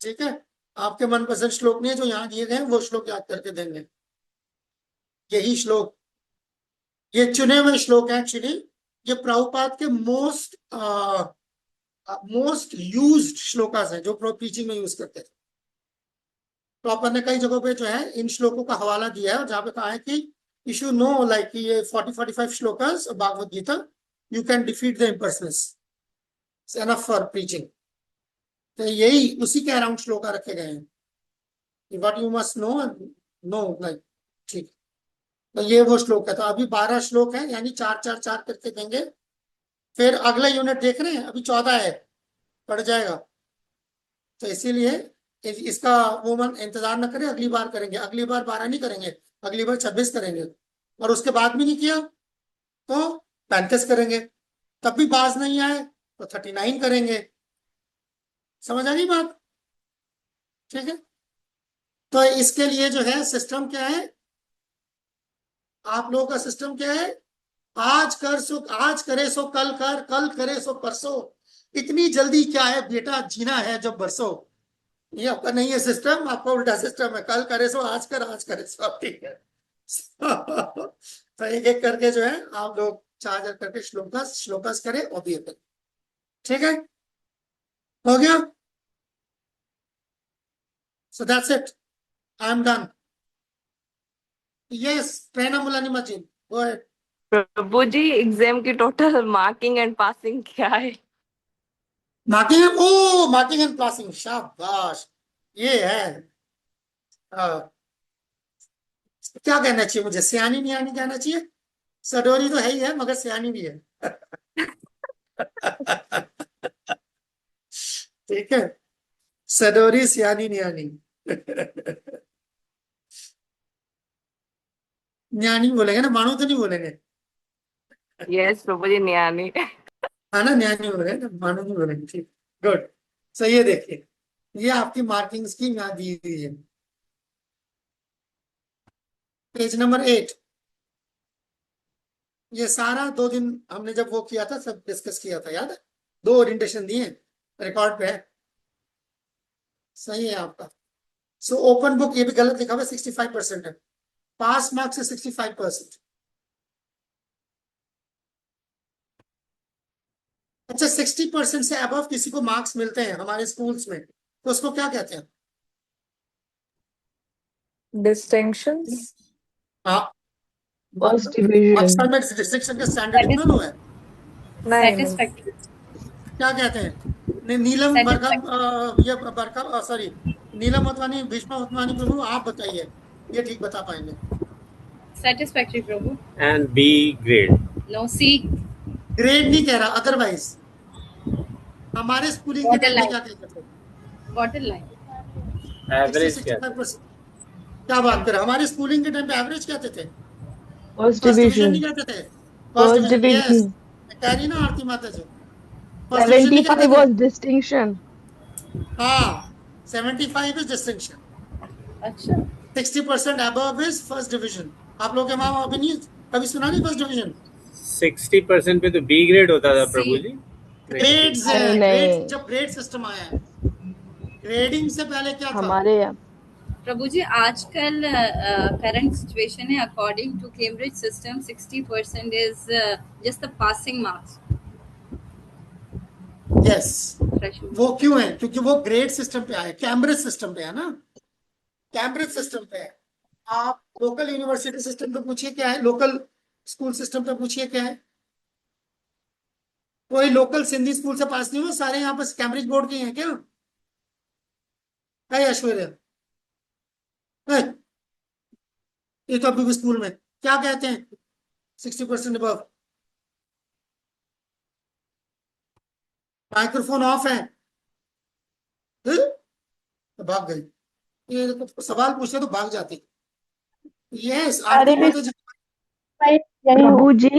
ठीक है, आपके मनपसंद श्लोक नहीं है जो यहाँ दिए गए, वो श्लोक याद करके देंगे। यही श्लोक, ये चुने हुए श्लोक है एक्चुअली, ये प्रभुपाद के मोस्ट यूज्ड श्लोकास हैं जो प्रीचिंग में यूज करते थे। प्रॉपर ने कई जगहों पे जो है इन श्लोकों का हवाला दिया है, जहां पे कहा है कि यू शुड नो लाइक ये 40-45 shlokas Bhagavad Gita, you can defeat the impersonalists, it's enough for preaching. तो यही उसी के अराउंड श्लोका रखे गए हैं, what you must know like. ठीक, तो ये वो श्लोक है। तो अभी 12 श्लोक है, यानी 4 4 4 करके देंगे। फिर अगला यूनिट देख रहे हैं, अभी 14 है, पड़ जाएगा। तो इसीलिए इसका वो मन इंतजार न करें, अगली बार करेंगे, अगली बार 12 नहीं करेंगे, अगली बार 26 करेंगे, और उसके बाद भी नहीं किया तो 35 करेंगे, तब भी बाज नहीं आए तो 39 करेंगे। समझ आ गई बात? ठीक है, तो इसके लिए जो है सिस्टम क्या है, आप लोगों का सिस्टम क्या है, आज करे सो कल कर, कल करे सो परसों। इतनी जल्दी क्या है बेटा, जीना है जब बरसों। ये आपका नहीं है सिस्टम, आपका उल्टा सिस्टम है, कल करे सो आज कर, आज करे सो अब, ठीक है। तो एक एक करके जो है आप लोग 4 करके श्लोकस श्लोकस करें और भी करें। ठीक है, हो गया? So that's it, I am done. Yes, Prerna Mulani Majid, go ahead. Prabhu ji exam की टोटल मार्किंग एंड पासिंग क्या है? Marking, oh marking and passing, शाबाश, ये है। क्या कहना चाहिए मुझे, सियानी नहीं आनी कहना चाहिए? सडोरी तो है ही है, मगर सियानी भी है। ठीक है, सडोरी सियानी नहीं आनी। न्यानी बोलेंगे ना, मानो तो नहीं बोलेंगे। यस प्रभु जी न्यानी। हाँ ना, न्यानी बोलेंगे ना, मानो नहीं बोलेंगे। ठीक, गुड। सो ये देखिए, ये आपकी मार्किंग्स की यहाँ दी हुई है, पेज नंबर 8। ये सारा 2 दिन हमने जब वो किया था सब डिस्कस किया था, याद है? 2 ओरिएंटेशन दिए, रिकॉर्ड पे है। सही है आपका। सो ओपन बुक, ये भी गलत लिखा हुआ है, 65% है, पास मार्क्स है 65%। अच्छा, 60% से अबव किसी को मार्क्स मिलते हैं हमारे स्कूल्स में, तो उसको क्या कहते हैं? Distinctions? हाँ, फर्स्ट डिवीजन। अक्सर में डिस्ट्रिक्शन का स्टैंडर्ड कितना लो है, नहीं Satisfactory. क्या कहते हैं? नीलम बरका, Satisfactory. ये बरका, सॉरी, नीलम मोतवानी, भीष्मा मोतवानी प्रभु, आप बताइए, ये ठीक बता पाएंगे। Satisfactory, Prabhu. And B grade. No, C. Grade नहीं कह रहा, अदरवाइज हमारे स्कूलिंग के टाइम पे क्या कहते थे? Borderline. Average क्या था? 65%। क्या बात कर, हमारे स्कूलिंग के टाइम पे एवरेज कहते थे, फर्स्ट फर्स्ट डिवीजन डिवीजन। नहीं कहते थे। First first division, yes, division. कह रही ना आरती माता जी, फर्स्ट डिवीजन नहीं कहते 75 थे। Was distinction. हाँ, 75 इज डिस्टिंक्शन, अच्छा. 60% above is फर्स्ट डिवीजन। आप लोग के माँ बाप नहीं कभी सुना नहीं फर्स्ट डिवीजन? 60% पे तो B grade होता था C. प्रभु जी। ग्रेड्स नहीं है, ग्रेड, नहीं, जब ग्रेड सिस्टम आया है, ग्रेडिंग से पहले क्या था? हमारे यहाँ प्रभु जी आजकल करंट सिचुएशन है according to Cambridge system 60% is just the passing marks. Yes, वो क्यों है? क्योंकि वो ग्रेड सिस्टम पे आया, कैम्ब्रिज सिस्टम पे है ना, कैम्ब्रिज सिस्टम पे है। आप लोकल यूनिवर्सिटी सिस्टम पे पूछिए क्या है, लोकल स्कूल सिस्टम पे पूछिए क्या है, कोई लोकल सिंधी स्कूल से पास नहीं हुआ, सारे यहाँ पर कैम्ब्रिज बोर्ड के हैं क्या? है ऐश्वर्या? है? ये तो अभी भी स्कूल में क्या कहते हैं, 60% अबव। माइक्रोफोन ऑफ है, हैं? तो भाग गई, ये तो सवाल पूछते तो भाग जाती। यस, आरती अरे माता जी। प्रभु जी,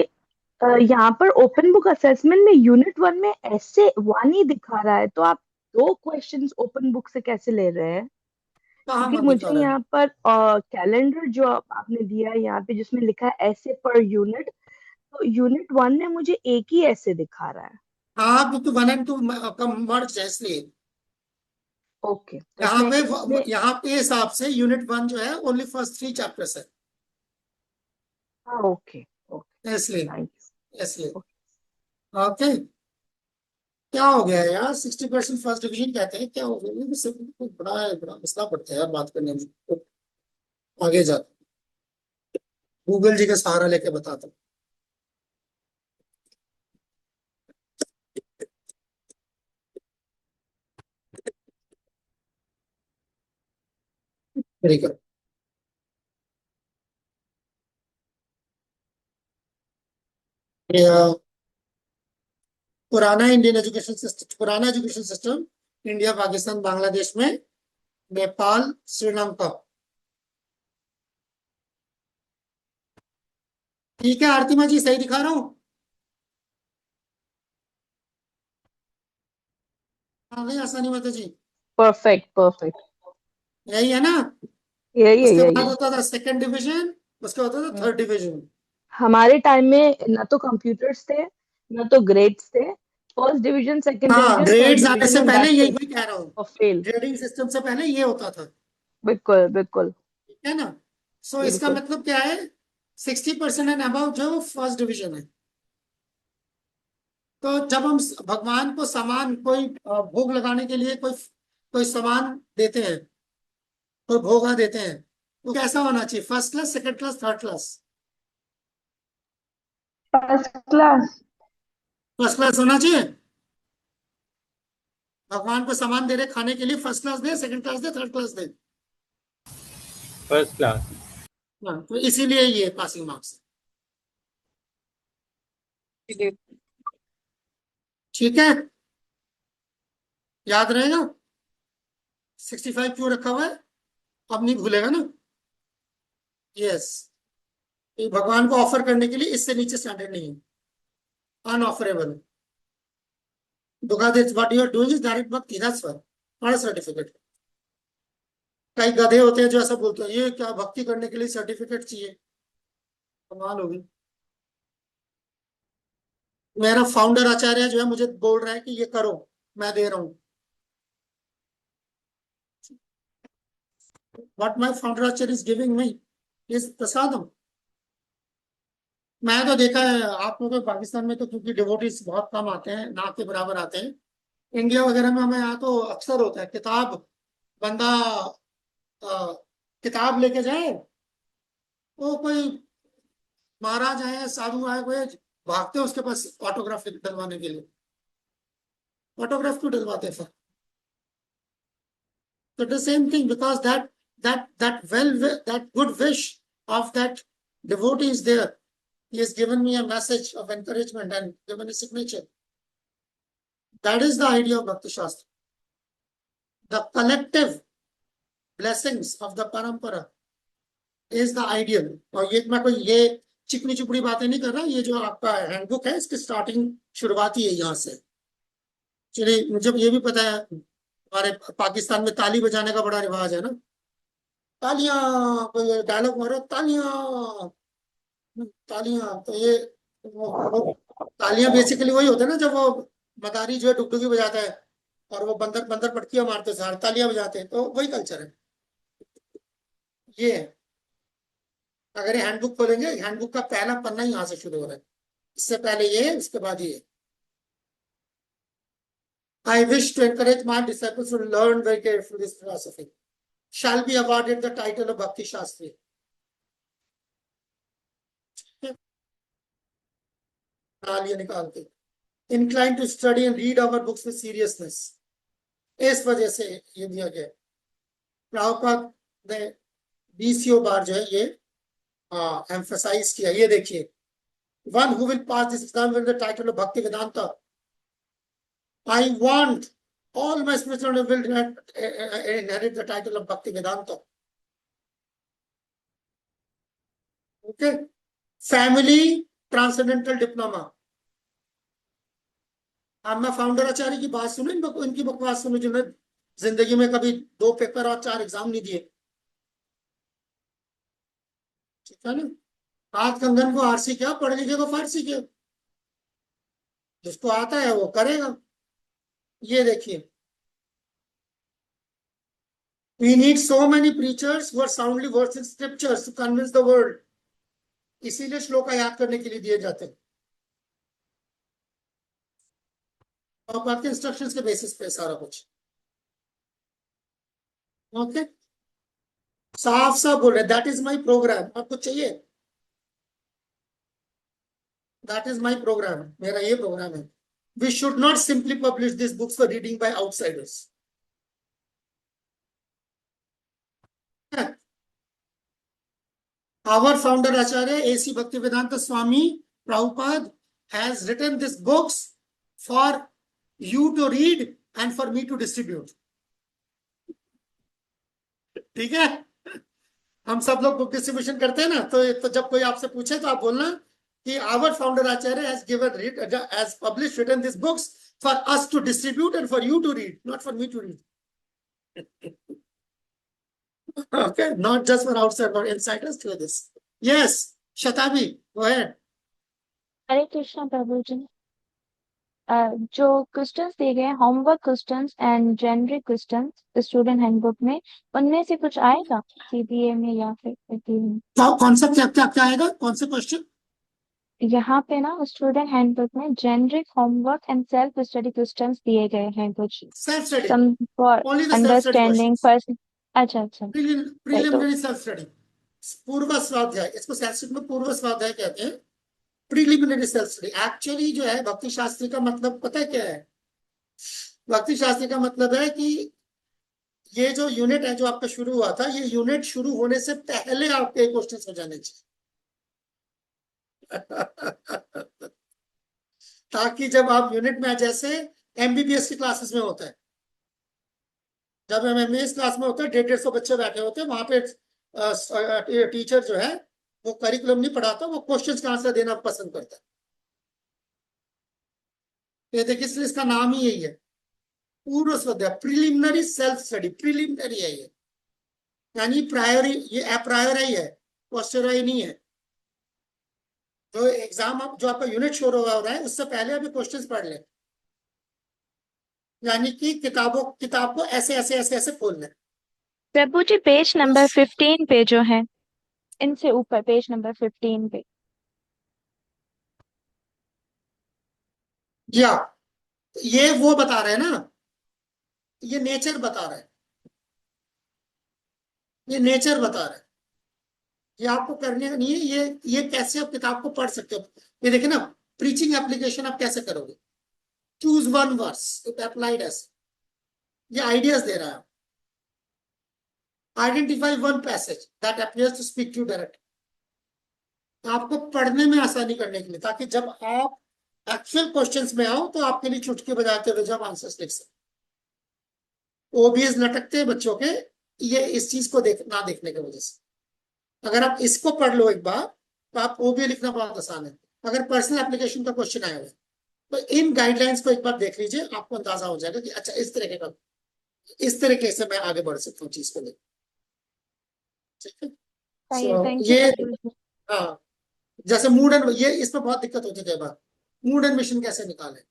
यहाँ पर ओपन बुक असेसमेंट में यूनिट 1 में ऐसे 1 ही दिखा रहा है, तो आप 2 क्वेश्चंस ओपन बुक से कैसे ले रहे हैं? कहाँ क्योंकि मन दिखा मुझे रहा है? यहाँ पर कैलेंडर जो आपने दिया है यहाँ पे जिसमें लिखा है ऐसे पर यूनिट, तो यूनिट 1 में मुझे एक ही ऐसे दिखा रहा है। हाँ, क्योंकि 1 and 2 का मर्ज है इसलिए। ओके, तो इसमें इसमें यहाँ पे हिसाब से यूनिट 1 जो है ओनली फर्स्ट 3 चैप्टर्स है, हाँ, ओके ओके, इसलिए, थैंक इसलिए। यू। ओके, क्या हो गया यार, 60% फर्स्ट डिवीजन कहते हैं, क्या हो गया? ये भी सब कुछ बड़ा मसला पड़ता है यार बात करने में, तो आगे जा, गूगल जी का सहारा लेके बताता हूँ। ठीक है, पुराना इंडियन एजुकेशन सिस्टम, पुराना education system India, Pakistan, Bangladesh में, नेपाल, श्रीलंका। ठीक है आरती माँ जी, सही दिखा रहा हूँ? हाँ भाई आसानी माता जी, परफेक्ट परफेक्ट, यही है ना? यही है उसके यही बाद है। होता था सेकंड डिवीजन, उसके बाद होता था थर्ड डिवीजन। हमारे टाइम में ना तो कंप्यूटर्स थे, ना तो ग्रेड्स थे। फर्स्ट डिवीजन, सेकंड हाँ, डिवीजन, थर्ड ग्रेड्स आने डिवीजन से एंड पहले दैट्स यही, इट, वही कह रहा हूँ, और फेल। ग्रेडिंग सिस्टम से पहले ये होता था, बिल्कुल बिल्कुल ठीक है ना? सो इसका बिल्कुल। मतलब क्या है, 60% एंड अबव जो है वो फर्स्ट डिवीजन है। तो जब हम भगवान को सामान, कोई भोग लगाने के लिए कोई कोई सामान देते हैं, कोई भोगा देते हैं, तो कैसा होना चाहिए? First class, second class, third class? First class. First class होना चाहिए। भगवान को सामान दे रहे खाने के लिए, फर्स्ट क्लास दे, सेकंड क्लास दे, थर्ड क्लास दे? First class. हाँ, तो इसीलिए ये पासिंग मार्क्स, ठीक है? याद रहेगा 65 क्यों रखा हुआ है, अब नहीं भूलेगा ना? यस, ये भगवान को ऑफर करने के लिए इससे नीचे स्टैंडर्ड नहीं है, अनऑफरेबल। Because what you are doing is direct bhakti, that's why, not a certificate. कई गधे होते हैं जो ऐसा बोलते हैं, ये क्या भक्ति करने के लिए सर्टिफिकेट चाहिए? कमाल होगी। मेरा फाउंडर आचार्य जो है मुझे बोल रहा है कि ये करो, मैं दे रहा हूं। What my founder Acharya is giving me is प्रसादम। मैं तो देखा है आप लोगों के पाकिस्तान में तो, क्योंकि डिवोटीज बहुत कम आते हैं, ना के बराबर आते हैं। इंडिया वगैरह में हमें यहाँ तो अक्सर होता है, किताब, बंदा किताब लेके जाए, वो कोई महाराज आए, साधु आए, कोई भागते हैं उसके पास ऑटोग्राफ डलवाने के लिए। ऑटोग्राफ क्यों डलवाते हैं? So the same thing, because that good wish of that devotee is there. He has given me a message of encouragement and given a signature. That is the idea of Bhakti Shastra. The collective blessings of the parampara is the ideal. और ये मैं कोई ये चिकनी चुपड़ी बातें नहीं कर रहा, ये जो आपका हैंडबुक है इसकी स्टार्टिंग शुरुआती है यहाँ से। चलिए, मुझे ये भी पता है हमारे पाकिस्तान में ताली बजाने का बड़ा रिवाज है ना, तालियां, कोई डायलॉग मारो, तालियां तालियां। तो ये तालियां बेसिकली वही होता है ना, जब वो मदारी जो है डुगडुगी बजाता है और वो बंदर बंदर पटकियां मारते हैं, तालियां बजाते हैं, तो वही कल्चर है ये है। अगर ये हैंडबुक खोलेंगे, हैंडबुक का पहला पन्ना यहाँ से शुरू हो रहा है, इससे पहले ये, उसके बाद ये। I wish to encourage my disciples to learn very carefully this philosophy. Shall be awarded the title of Bhakti Shastri. निकालते, inclined to study and read our books with seriousness. इस वजह से ये दिया गया। प्रभुपाद ने 20 बार जो है ये एम्फसाइज किया। ये देखिए, one who will pass this exam with the title of Bhakti Vedanta. I want all my spiritual will inherit the title of Bhakti Vedanta. Okay, family transcendental diploma. अब मैं फाउंडर आचार्य की बात सुनो, इनकी बकवास सुनो, जिन्होंने जिंदगी में कभी 2 पेपर और 4 एग्जाम नहीं दिए, ठीक है ना? हाथ कंगन को आरसी क्या, पढ़ लिखे को फारसी क्या, जिसको आता है वो करेगा। ये देखिए, we need so many preachers who are soundly versed in scriptures to convince the world. इसीलिए श्लोका याद करने के लिए दिए जाते हैं, और आपके इंस्ट्रक्शंस के बेसिस पे सारा कुछ। ओके, साफ साफ बोल रहे, दैट इज माई प्रोग्राम। आपको चाहिए, दैट इज माई प्रोग्राम, मेरा ये प्रोग्राम है। We should not simply publish this books for reading by outsiders. Our founder Acharya A.C. Bhaktivedanta Swami Prabhupada has written these books for you to read and for me to distribute. ठीक है, हम सब लोग बुक डिस्ट्रीब्यूशन करते हैं ना, तो जब कोई आपसे पूछे तो आप बोलना कि our founder Acharya has given has publish written this books for us to distribute and for you to read, not for me to read. Okay, not just for outside but insiders to this. Yes, Shatabi, go ahead. हरे कृष्णा प्रभु जी। जो क्वेश्चंस दिए गए homework questions and generic questions student handbook में, उनमें से कुछ आएगा सीबीए में या फिर APA में? कौन सा क्या आएगा, कौन से क्वेश्चन? यहाँ पे ना स्टूडेंट हैंडबुक में generic homework and self study questions दिए गए हैं कुछ, self study, some for only the self study understanding person. अच्छा प्रीलिमिनरी सेल्फ स्टडी, पूर्व स्वाध्याय, इसको संस्कृत में पूर्व स्वाध्याय कहते हैं, प्रीलिमिनरी सेल्फ स्टडी. एक्चुअली जो है भक्ति शास्त्री का मतलब पता है क्या है? भक्ति शास्त्री का मतलब है कि ये जो यूनिट है जो आपका शुरू हुआ था, ये यूनिट शुरू होने से पहले आपके क्वेश्चन हो जाने चाहिए. ताकि जब आप यूनिट में, जैसे एमबीबीएस की क्लासेस में होता है, जब हम एमबीबीएस क्लास में होते हैं 150 बच्चे बैठे होते हैं, वहां पे टीचर जो है वो करिकुलम नहीं पढ़ाता, वो क्वेश्चंस का आंसर देना पसंद करता है. ये देखिए, इसलिए इसका नाम ही यही है, पूर्व स्वाध्याय, प्रीलिमिनरी सेल्फ स्टडी. प्रीलिमिनरी है ये, यानी प्रायोरी, ये अप्रायोरी है, पोस्टेरियरी नहीं है. जो एग्जाम जो आपका यूनिट शुरू हो रहा है उससे पहले अभी क्वेश्चंस पढ़ लें, यानी कि किताब को ऐसे खोलना है. प्रभु जी पेज नंबर 15 पे जो है, इनसे ऊपर पेज नंबर 15 पे. या ये वो बता रहे हैं ना, ये नेचर बता रहा है, ये नेचर बता रहा है, ये आपको करने का नहीं है. ये कैसे आप किताब को पढ़ सकते हो, ये देखिए ना, प्रीचिंग एप्लीकेशन आप कैसे करोगे, choose one verse it applied as, ये आइडियाज दे रहा है. Identify one passage that appears to speak to direct, आपको पढ़ने में आसानी करने के लिए, ताकि जब आप एक्चुअल क्वेश्चंस में आओ तो आपके लिए चुटकी बजाते हुए जब आंसर्स लिख सकते. ओबीएस लटकते हैं बच्चों के, ये इस चीज को ना देखने की वजह से. अगर आप इसको पढ़ लो एक बार तो आप ओबीए लिखना बहुत आसान है. अगर पर्सनल एप्लीकेशन का क्वेश्चन आया हुआ है तो इन गाइडलाइंस को एक बार देख लीजिए, आपको अंदाजा हो जाएगा कि अच्छा इस तरीके से मैं आगे बढ़ सकता हूँ चीज को लेकर. ठीक है, ये हाँ, जैसे मूड एंड, ये इसमें बहुत दिक्कत होती है कई बार, मूड एंड मिशन कैसे निकालें,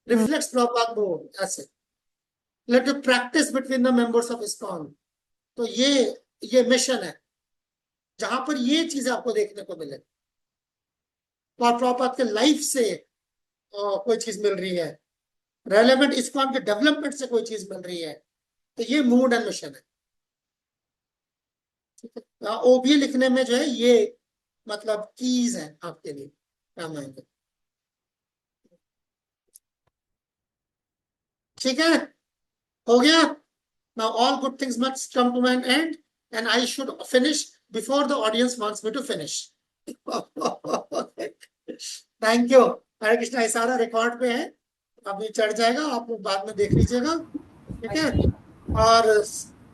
रिफ्लेक्स प्रॉपर मूड, ऐसे let the practice between the members of ISKCON. तो ये मिशन है जहां पर ये चीजें आपको देखने को मिले, और प्रॉपर आपके लाइफ से कोई चीज मिल रही है, रेलेवेंट इस्कॉन के डेवलपमेंट से कोई चीज मिल रही है, तो ये मूड एंड मिशन है. ओबीए लिखने में जो है ये मतलब कीज है आपके लिए काम आएंगे. ठीक है, हो गया. Now all good things must come to an end and I should finish before the audience wants me to finish. Thank you. Hare Krishna, ये सारा रिकॉर्ड पे है, अभी चढ़ जाएगा, आप लोग बाद में देख लीजिएगा. ठीक है, और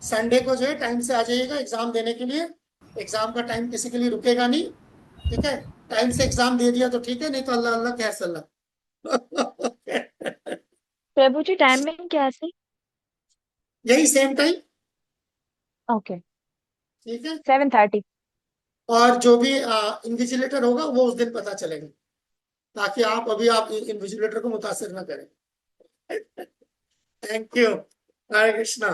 संडे को जो है टाइम से आ जाइएगा एग्जाम देने के लिए. एग्जाम का टाइम किसी के लिए रुकेगा नहीं. ठीक है, टाइम से एग्जाम दे दिया तो ठीक है, नहीं तो अल्लाह अल्लाह खैर सल्ला. प्रभु जी टाइमिंग क्या है? यही सेम टाइम. ओके, ठीक है, 7:30. और जो भी इन्विजिलेटर होगा वो उस दिन पता चलेगा, ताकि आप इन्विजिलेटर को मुतासिर ना करें. Thank you. हरे कृष्णा.